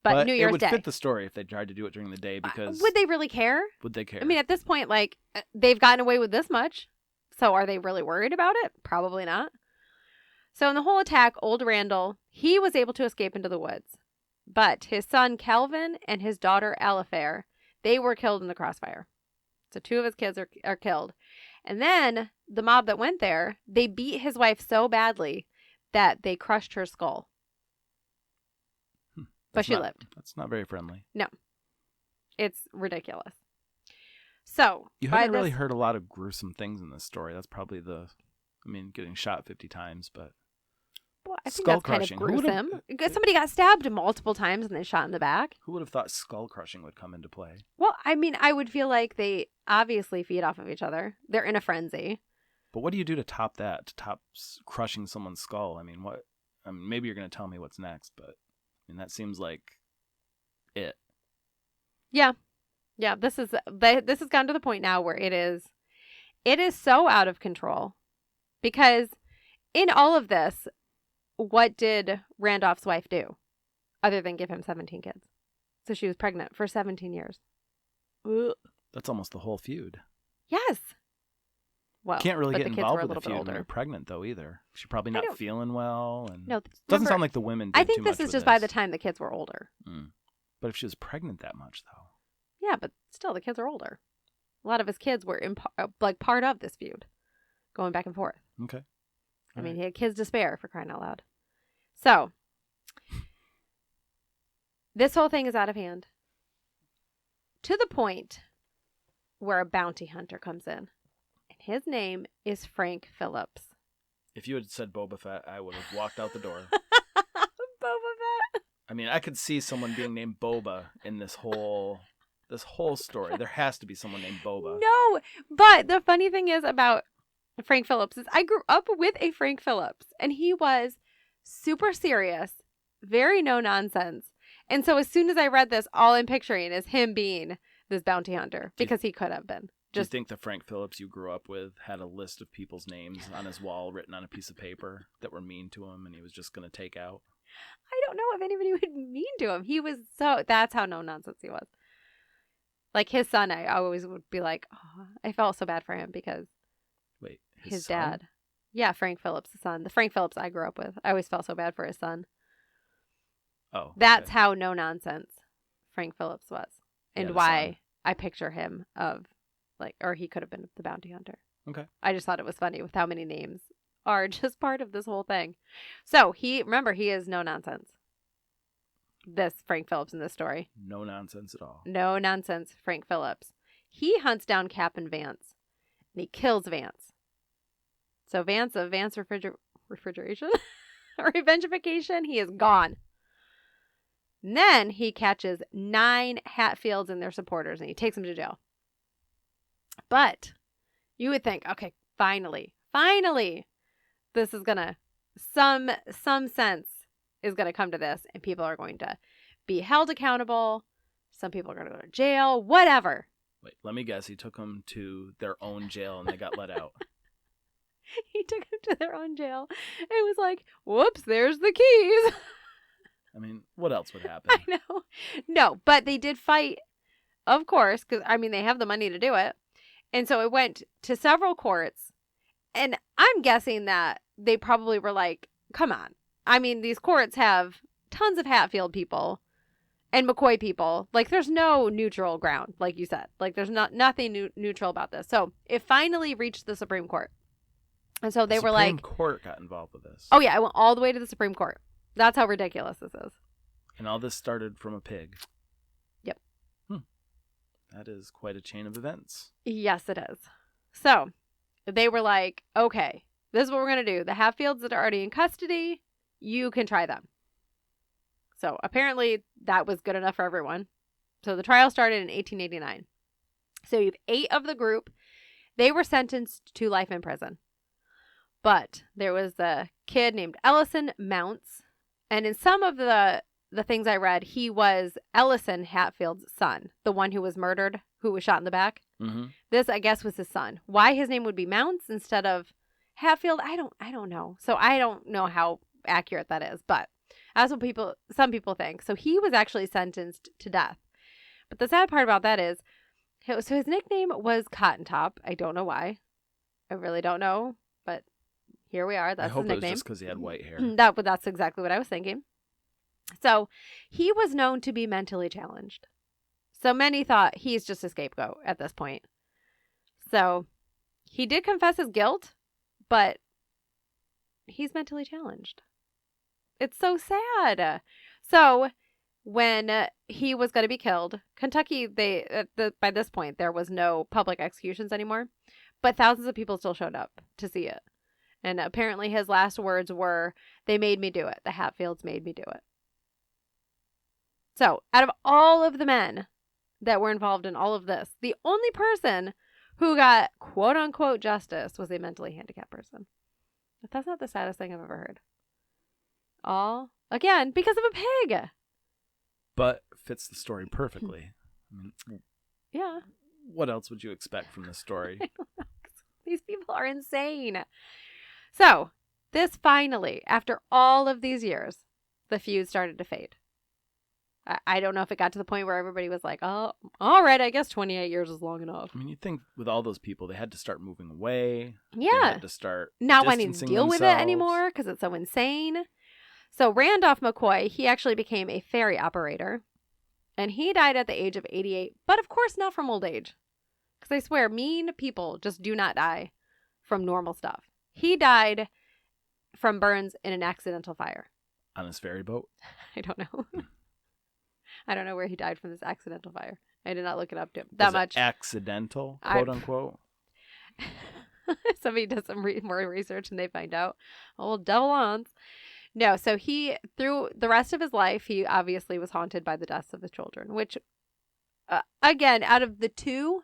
But New Year's Day. It would Day. fit the story if they tried to do it during the day because... Would they really care? Would they care? I mean, at this point, like, they've gotten away with this much. So are they really worried about it? Probably not. So in the whole attack, old Randall, he was able to escape into the woods. But his son, Calvin, and his daughter, Alifair, they were killed in the crossfire. So 2 of his kids are killed. And then the mob that went there, they beat his wife so badly that they crushed her skull. But she lived. That's not very friendly. No. It's ridiculous. So, you haven't really heard a lot of gruesome things in this story. That's probably getting shot 50 times, but... Well, I think that's kind of gruesome. Somebody got stabbed multiple times and then shot in the back. Who would have thought skull crushing would come into play? Well, I mean, I would feel like they obviously feed off of each other. They're in a frenzy. But what do you do to top that? To top crushing someone's skull? I mean, maybe you're going to tell me what's next, but that seems like it. Yeah. Yeah, this has gone to the point now where it is so out of control. Because in all of this, what did Randolph's wife do other than give him 17 kids? So she was pregnant for 17 years. Ugh. That's almost the whole feud. Yes. Well, you can't really get involved with the feud older. when you're pregnant, though, either. She's probably not feeling well. And no, doesn't sound like the women did I think too this much is with just by the time the kids were older. But if she was pregnant that much, though. Yeah, but still, the kids are older. A lot of his kids were part of this feud, going back and forth. Okay. I mean, he had kids to spare, for crying out loud. So, this whole thing is out of hand. To the point where a bounty hunter comes in. And his name is Frank Phillips. If you had said Boba Fett, I would have walked out the door. Boba Fett? I mean, I could see someone being named Boba in this whole story. There has to be someone named Boba. No, but the funny thing is about Frank Phillips is I grew up with a Frank Phillips, and he was super serious, very no nonsense. And so as soon as I read this, all I'm picturing is him being this bounty hunter, because he could have been. Do you think the Frank Phillips you grew up with had a list of people's names on his wall written on a piece of paper that were mean to him and he was just going to take out? I don't know if anybody would be mean to him. That's how no nonsense he was. Like his son, I always would be like, oh, I felt so bad for him because his dad. Yeah, Frank Phillips, the son. The Frank Phillips I grew up with. I always felt so bad for his son. Oh. That's how no nonsense Frank Phillips was. And why I picture him or he could have been the bounty hunter. Okay. I just thought it was funny with how many names are just part of this whole thing. So he is no nonsense. This Frank Phillips in this story. No nonsense at all. No nonsense Frank Phillips. He hunts down Cap and Vance. And he kills Vance. So Vance of Refrigeration, Revengification, he is gone. And then he catches 9 Hatfields and their supporters, and he takes them to jail. But you would think, okay, finally, this is gonna some sense is gonna come to this, and people are going to be held accountable. Some people are gonna go to jail, whatever. Wait, let me guess. He took them to their own jail and they got let out. He took them to their own jail and was like, whoops, there's the keys. I mean, what else would happen? I know. No, but they did fight, of course, because, I mean, they have the money to do it. And so it went to several courts. And I'm guessing that they probably were like, come on. I mean, these courts have tons of Hatfield people and McCoy people. Like, there's no neutral ground, like you said. Like, there's nothing neutral about this. So it finally reached the Supreme Court. And so they were like... The Supreme Court got involved with this. Oh, yeah. It went all the way to the Supreme Court. That's how ridiculous this is. And all this started from a pig. Yep. That is quite a chain of events. Yes, it is. So they were like, okay, this is what we're going to do. The Hatfields that are already in custody, you can try them. So apparently that was good enough for everyone. So the trial started in 1889. So you have 8 of the group. They were sentenced to life in prison. But there was a kid named Ellison Mounts. And in some of the things I read, he was Ellison Hatfield's son, the one who was murdered, who was shot in the back. Mm-hmm. This, I guess, was his son. Why his name would be Mounts instead of Hatfield, I don't know. So I don't know how accurate that is, but that's what some people think. So he was actually sentenced to death. But the sad part about that is, so his nickname was Cotton Top. I don't know why. I really don't know, but here we are. That's his nickname. I hope it was just because he had white hair. That's exactly what I was thinking. So he was known to be mentally challenged. So many thought he's just a scapegoat at this point. So he did confess his guilt, but he's mentally challenged. It's so sad. So when he was going to be killed, Kentucky, by this point, there was no public executions anymore, but thousands of people still showed up to see it. And apparently his last words were, "They made me do it. The Hatfields made me do it." So out of all of the men that were involved in all of this, the only person who got quote unquote justice was a mentally handicapped person. But that's not the saddest thing I've ever heard. All, again, because of a pig. But fits the story perfectly. I mean, yeah. What else would you expect from this story? These people are insane. So, this finally, after all of these years, the feud started to fade. I don't know if it got to the point where everybody was like, oh, all right, I guess 28 years is long enough. I mean, you'd think with all those people, they had to start moving away. Yeah. They had to start not wanting to deal with it anymore because it's so insane. So, Randolph McCoy, he actually became a ferry operator. And he died at the age of 88. But, of course, not from old age. Because I swear, mean people just do not die from normal stuff. He died from burns in an accidental fire. On his ferry boat? I don't know. I don't know where he died from this accidental fire. I did not look it up to him that much. Accidental, quote unquote. Somebody does some more research and they find out. Old devil ons. No, so he, through the rest of his life, he obviously was haunted by the deaths of his children, which, again, out of the two,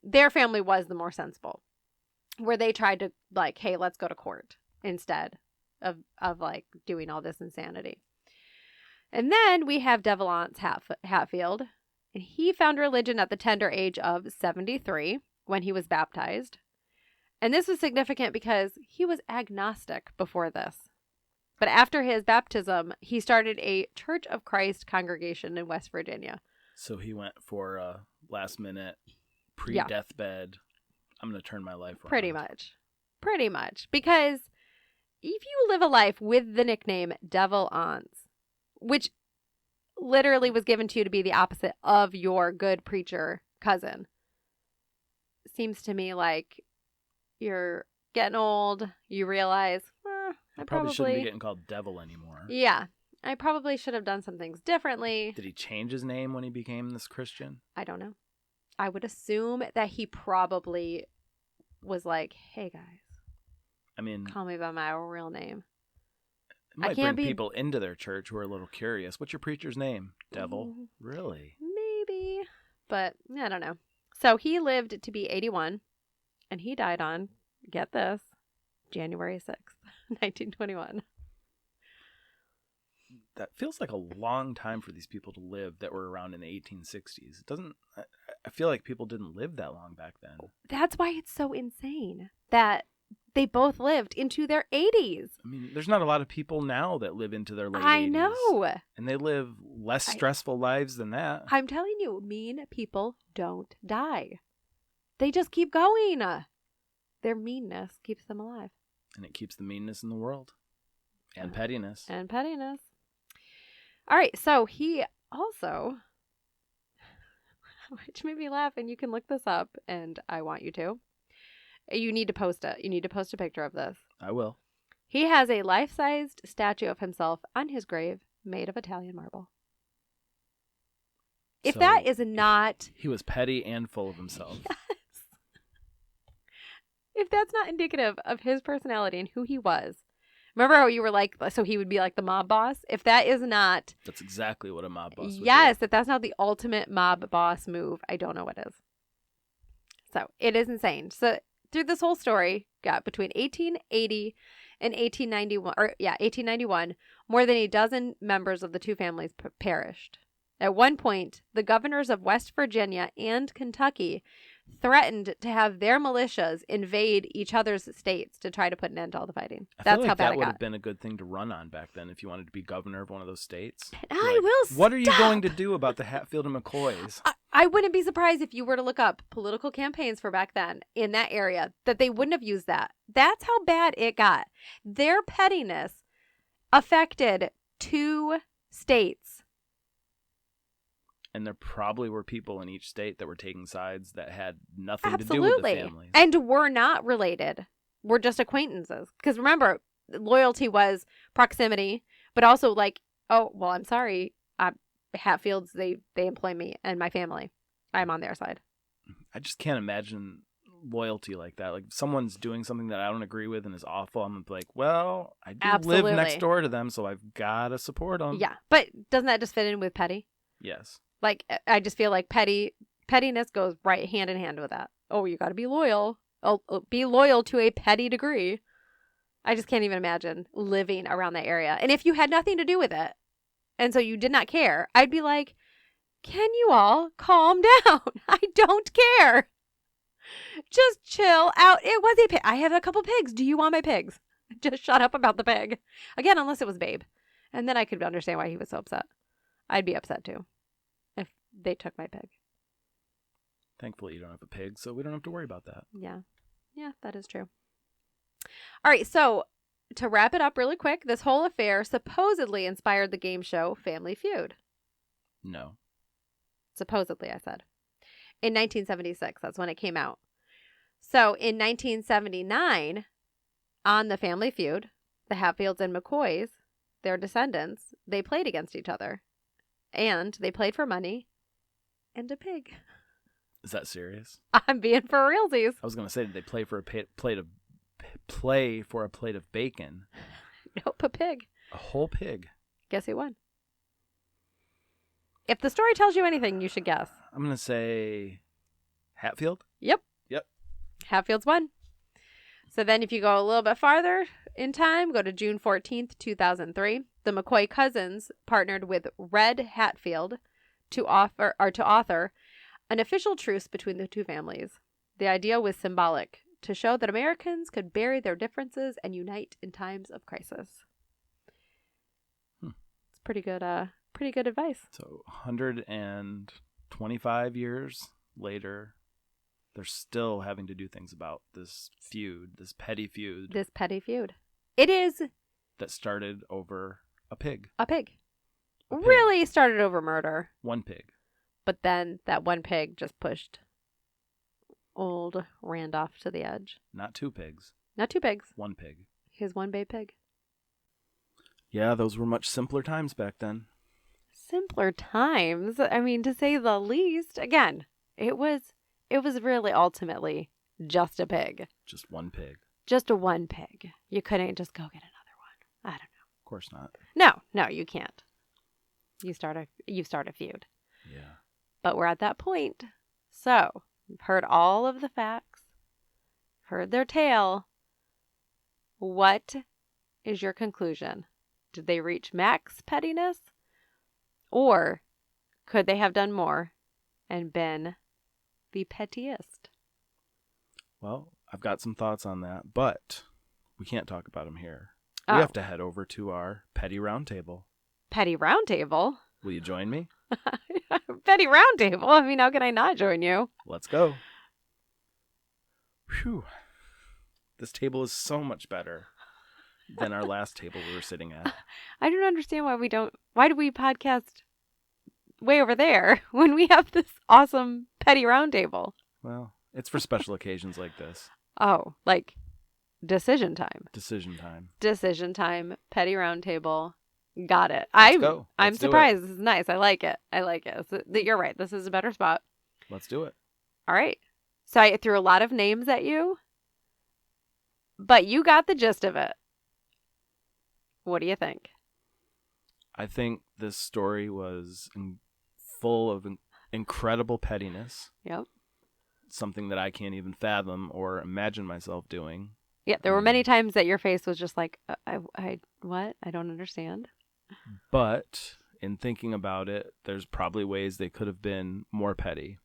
their family was the more sensible, where they tried to, like, hey, let's go to court instead of like, doing all this insanity. And then we have Devalance Hatfield, and he found religion at the tender age of 73 when he was baptized. And this was significant because he was agnostic before this. But after his baptism, he started a Church of Christ congregation in West Virginia. So he went for a last minute, pre-deathbed, I'm going to turn my life around. Pretty much. Because if you live a life with the nickname Devil Aunts, which literally was given to you to be the opposite of your good preacher cousin, seems to me like you're getting old. You realize, I probably shouldn't be getting called Devil anymore. Yeah. I probably should have done some things differently. Did he change his name when he became this Christian? I don't know. I would assume that he probably was like, hey, guys, I mean, call me by my real name. it might bring people into their church who are a little curious. What's your preacher's name? Devil. Really? Maybe. But I don't know. So he lived to be 81, and he died on, get this, January 6th, 1921. That feels like a long time for these people to live that were around in the 1860s. It doesn't. I feel like people didn't live that long back then. That's why it's so insane that they both lived into their 80s. I mean, there's not a lot of people now that live into their late 80s. I know. And they live less stressful lives than that. I'm telling you, mean people don't die. They just keep going. Their meanness keeps them alive. And it keeps the meanness in the world. And pettiness. And pettiness. All right, so he also, which made me laugh, and you can look this up, and I want you to. You need to post it. You need to post a picture of this. I will. He has a life-sized statue of himself on his grave made of Italian marble. If So that is not... He was petty and full of himself. Yes. If that's not indicative of his personality and who he was. Remember how you were like, so he would be like the mob boss? If that is not... That's exactly what a mob boss would do. Yes, if that's not the ultimate mob boss move, I don't know what is. So, it is insane. So, through this whole story, got between 1880 and 1891, more than a dozen members of the two families perished. At one point, the governors of West Virginia and Kentucky threatened to have their militias invade each other's states to try to put an end to all the fighting. That's how bad it got. That would have been a good thing to run on back then if you wanted to be governor of one of those states. What are you going to do about the Hatfield and McCoys? I wouldn't be surprised if you were to look up political campaigns for back then in that area, that they wouldn't have used that. That's how bad it got. Their pettiness affected 2 states. And there probably were people in each state that were taking sides that had nothing Absolutely. to do with the families. And were not related. We're just acquaintances. Because remember, loyalty was proximity, but also like, oh, well, I'm sorry. Hatfields, they employ me and my family. I'm on their side. I just can't imagine loyalty like that. Like, if someone's doing something that I don't agree with and is awful, I'm like, well, I do live next door to them, so I've got to support them. Yeah, but doesn't that just fit in with petty? Yes. Like, I just feel like pettiness goes right hand in hand with that. Oh, you got to be loyal. Oh, be loyal to a petty degree. I just can't even imagine living around that area. And if you had nothing to do with it, and so you did not care, I'd be like, can you all calm down? I don't care. Just chill out. It was a pig. I have a couple pigs. Do you want my pigs? Just shut up about the pig. Again, unless it was Babe. And then I could understand why he was so upset. I'd be upset too if they took my pig. Thankfully, you don't have a pig, so we don't have to worry about that. Yeah. Yeah, that is true. All right, so to wrap it up really quick, this whole affair supposedly inspired the game show Family Feud. No. Supposedly, I said. In 1976, that's when it came out. So in 1979, on the Family Feud, the Hatfields and McCoys, their descendants, they played against each other. And they played for money and a pig. Is that serious? I'm being for realsies. I was going to say, did they play for a plate of bacon? Nope, a pig. A whole pig. Guess who won? If the story tells you anything, you should guess. I'm going to say Hatfield? Yep. Hatfields won. So then if you go a little bit farther in time, go to June 14th, 2003. The McCoy cousins partnered with Red Hatfield to author an official truce between the two families. The idea was symbolic, to show that Americans could bury their differences and unite in times of crisis. It's pretty good advice. So 125 years later, they're still having to do things about this feud, this petty feud. It is. That started over a pig. A pig. Really started over murder. One pig. But then that one pig just pushed old Randolph to the edge. Not 2 pigs. Not 2 pigs. 1 pig. His one babe pig. Yeah, those were much simpler times back then. Simpler times? I mean, to say the least. Again, it was really ultimately just a pig. Just one pig. Just a one pig. You couldn't just go get another one. I don't know. Of course not. No, you can't. You start a feud. Yeah. But we're at that point. So, you've heard all of the facts, heard their tale. What is your conclusion? Did they reach max pettiness? Or could they have done more and been the pettiest? Well, I've got some thoughts on that, but we can't talk about them here. Oh. We have to head over to our petty roundtable. Petty roundtable? Will you join me? Petty roundtable? I mean, how can I not join you? Let's go. Whew. This table is so much better than our last table we were sitting at. I don't understand why do we podcast way over there when we have this awesome petty roundtable? Well, it's for special occasions like this. Oh, like decision time. Decision time. Decision time, petty roundtable. Got it. Let's go. I'm Let's do surprised. it. This is nice. I like it. You're right. This is a better spot. Let's do it. All right. So I threw a lot of names at you, but you got the gist of it. What do you think? I think this story was full of incredible pettiness. Yep. Something that I can't even fathom or imagine myself doing. Yeah, there were many times that your face was just like, what? I don't understand. But in thinking about it, there's probably ways they could have been more petty.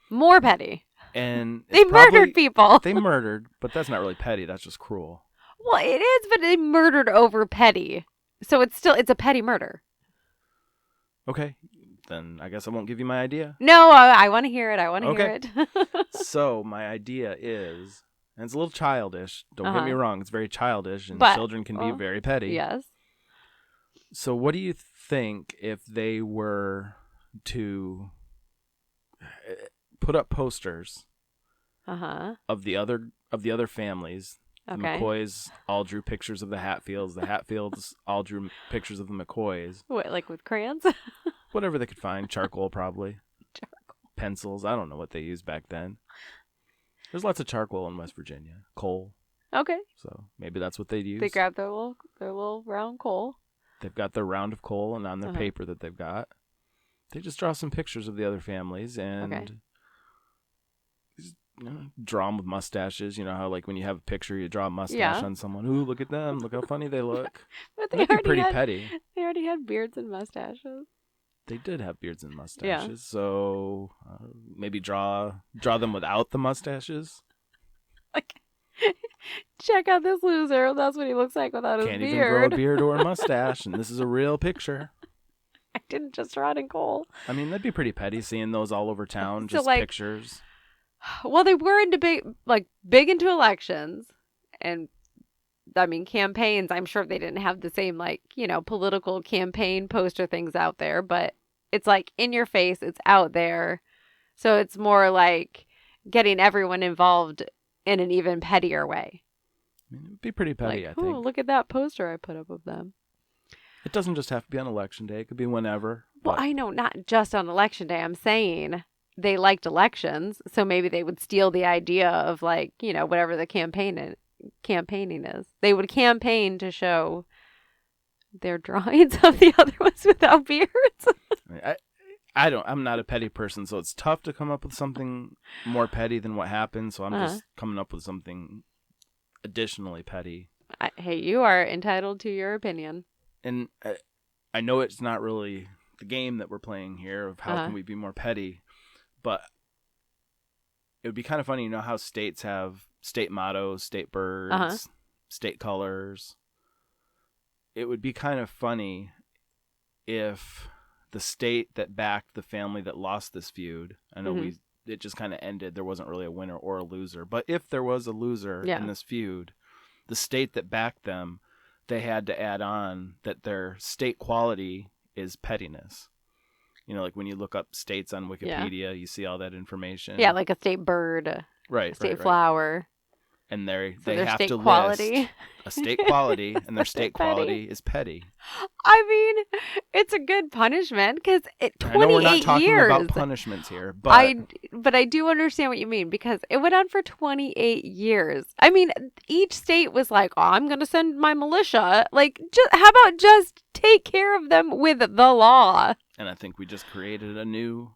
More petty. And they murdered people. They murdered, but that's not really petty. That's just cruel. Well, it is, but they murdered over petty. So it's a petty murder. Okay. Then I guess I won't give you my idea. No, I want to hear it. I want to hear it. So my idea is, and it's a little childish. Don't get me wrong. It's very childish, and children can be very petty. Yes. So what do you think if they were to put up posters of the other families? The McCoys all drew pictures of the Hatfields. The Hatfields all drew pictures of the McCoys. What, like with crayons? Whatever they could find. Charcoal, probably. Pencils. I don't know what they used back then. There's lots of charcoal in West Virginia. Coal. Okay. So maybe that's what they'd use. They grab their little round coal. They've got their round of coal, and on their paper that they've got, they just draw some pictures of the other families and draw them with mustaches. You know how, like, when you have a picture, you draw a mustache on someone. Ooh, look at them. Look how funny they look. But That'd be pretty petty. They already had beards and mustaches. They did have beards and mustaches. So maybe draw them without the mustaches. Like, check out this loser. That's what he looks like without his beard. Can't even grow a beard or a mustache, and this is a real picture. I didn't just rot in coal. I mean, that'd be pretty petty seeing those all over town, just pictures. Well, they were into big into elections, and I mean campaigns. I'm sure they didn't have the same political campaign poster things out there, but it's like in your face. It's out there, so it's more like getting everyone involved in an even pettier way. I mean, it would be pretty petty, I think. Oh, look at that poster I put up of them. It doesn't just have to be on election day. It could be whenever. Well, I know, not just on election day. I'm saying they liked elections, so maybe they would steal the idea of whatever the campaigning is. They would campaign to show their drawings of the other ones without beards. I'm not a petty person, so it's tough to come up with something more petty than what happened. So I'm just coming up with something additionally petty. Hey, you are entitled to your opinion. And I know it's not really the game that we're playing here of how can we be more petty, but it would be kind of funny, how states have state mottos, state birds, state colors. It would be kind of funny if the state that backed the family that lost this feud, I know it just kind of ended. There wasn't really a winner or a loser. But if there was a loser in this feud, the state that backed them, they had to add on that their state quality is pettiness. Like when you look up states on Wikipedia, you see all that information. Yeah, like a state bird. Right. A state flower. And they their have state to quality. list a state quality, and their state quality is petty. I mean, it's a good punishment because 28 I know we're not talking years. about punishments here, but I do understand what you mean because it went on for 28 years. I mean, each state was like, "Oh, I'm going to send my militia." Like, how about just take care of them with the law? And I think we just created a new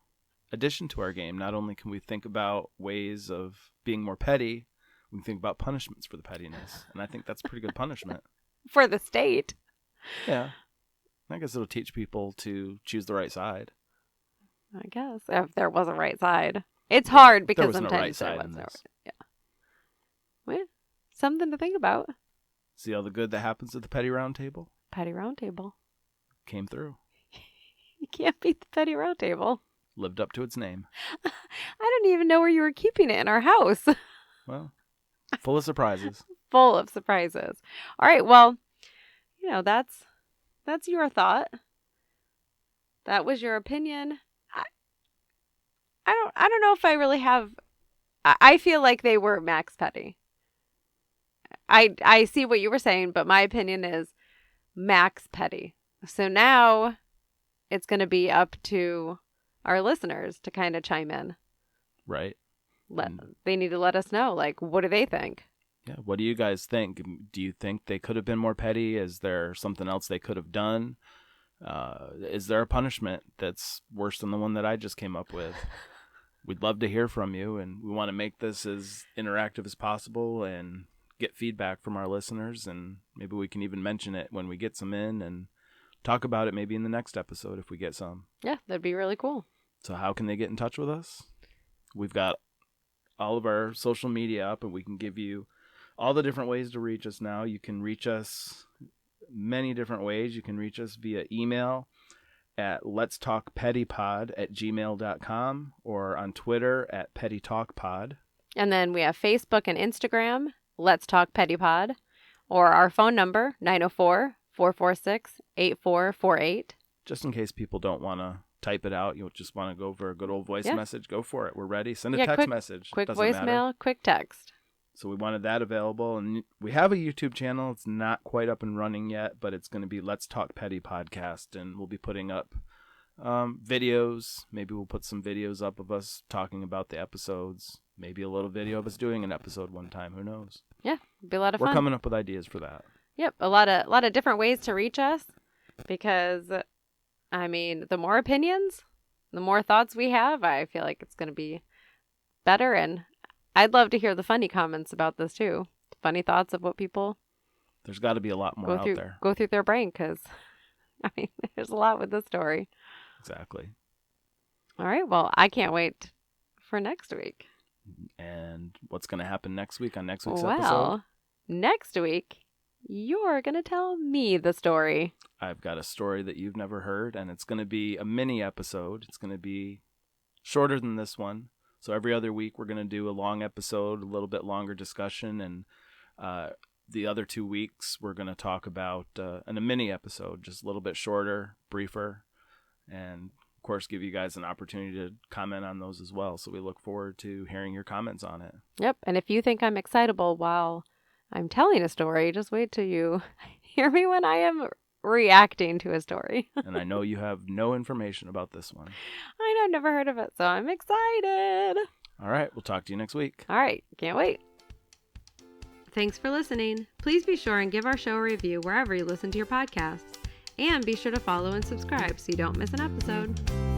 addition to our game. Not only can we think about ways of being more petty, we can think about punishments for the pettiness. And I think that's pretty good punishment. For the state. Yeah. I guess it'll teach people to choose the right side. I guess. If there was a right side. It's hard because there was sometimes no right side there in was no this. right. Yeah. Well, something to think about. See all the good that happens at the Petty Round Table? Petty Round Table. Came through. You can't beat the Petty Round Table. Lived up to its name. I didn't even know where you were keeping it in our house. Well, full of surprises. Full of surprises. All right, well, that's your thought. That was your opinion. I don't know if I really have. I feel like they were max petty. I see what you were saying, but my opinion is max petty. So now it's going to be up to our listeners to kind of chime in. Right. They need to let us know, like, what do they think? Yeah. What do you guys think? Do you think they could have been more petty? Is there something else they could have done? Is there a punishment that's worse than the one that I just came up with? We'd love to hear from you, and we want to make this as interactive as possible and get feedback from our listeners, and maybe we can even mention it when we get some in and talk about it maybe in the next episode if we get some. Yeah, that'd be really cool. So how can they get in touch with us? We've got all of our social media up, and we can give you all the different ways to reach us now. You can reach us many different ways. You can reach us via email at letstalkpettypod@gmail.com or on Twitter at pettytalkpod. And then we have Facebook and Instagram, Let's Talk Petty Pod, or our phone number, 904-446-8448. Just in case people don't want to type it out, you just want to go for a good old voice message, go for it. We're ready. Send a text message. Quick Doesn't voicemail, matter. quick text. So we wanted that available. And we have a YouTube channel. It's not quite up and running yet, but it's going to be Let's Talk Petty Podcast. And we'll be putting up videos. Maybe we'll put some videos up of us talking about the episodes. Maybe a little video of us doing an episode one time. Who knows? Yeah, it'd be a lot of fun. We're coming up with ideas for that. Yep, a lot of different ways to reach us because, I mean, the more opinions, the more thoughts we have, I feel like it's going to be better. And I'd love to hear the funny comments about this too. Funny thoughts of what people. There's got to be a lot more out there. Go through their brain because, I mean, there's a lot with this story. Exactly. All right. Well, I can't wait for next week. And what's going to happen next week on next week's episode? Well, next week, you're going to tell me the story. I've got a story that you've never heard, and it's going to be a mini episode. It's going to be shorter than this one. So every other week, we're going to do a long episode, a little bit longer discussion, and the other 2 weeks, we're going to talk about in a mini episode, just a little bit shorter, briefer, and of course, give you guys an opportunity to comment on those as well. So we look forward to hearing your comments on it. Yep. And if you think I'm excitable while I'm telling a story, just wait till you hear me when I am reacting to a story. And I know you have no information about this one. I know, never heard of it, so I'm excited. All right. We'll talk to you next week. All right. Can't wait. Thanks for listening. Please be sure and give our show a review wherever you listen to your podcasts. And be sure to follow and subscribe so you don't miss an episode.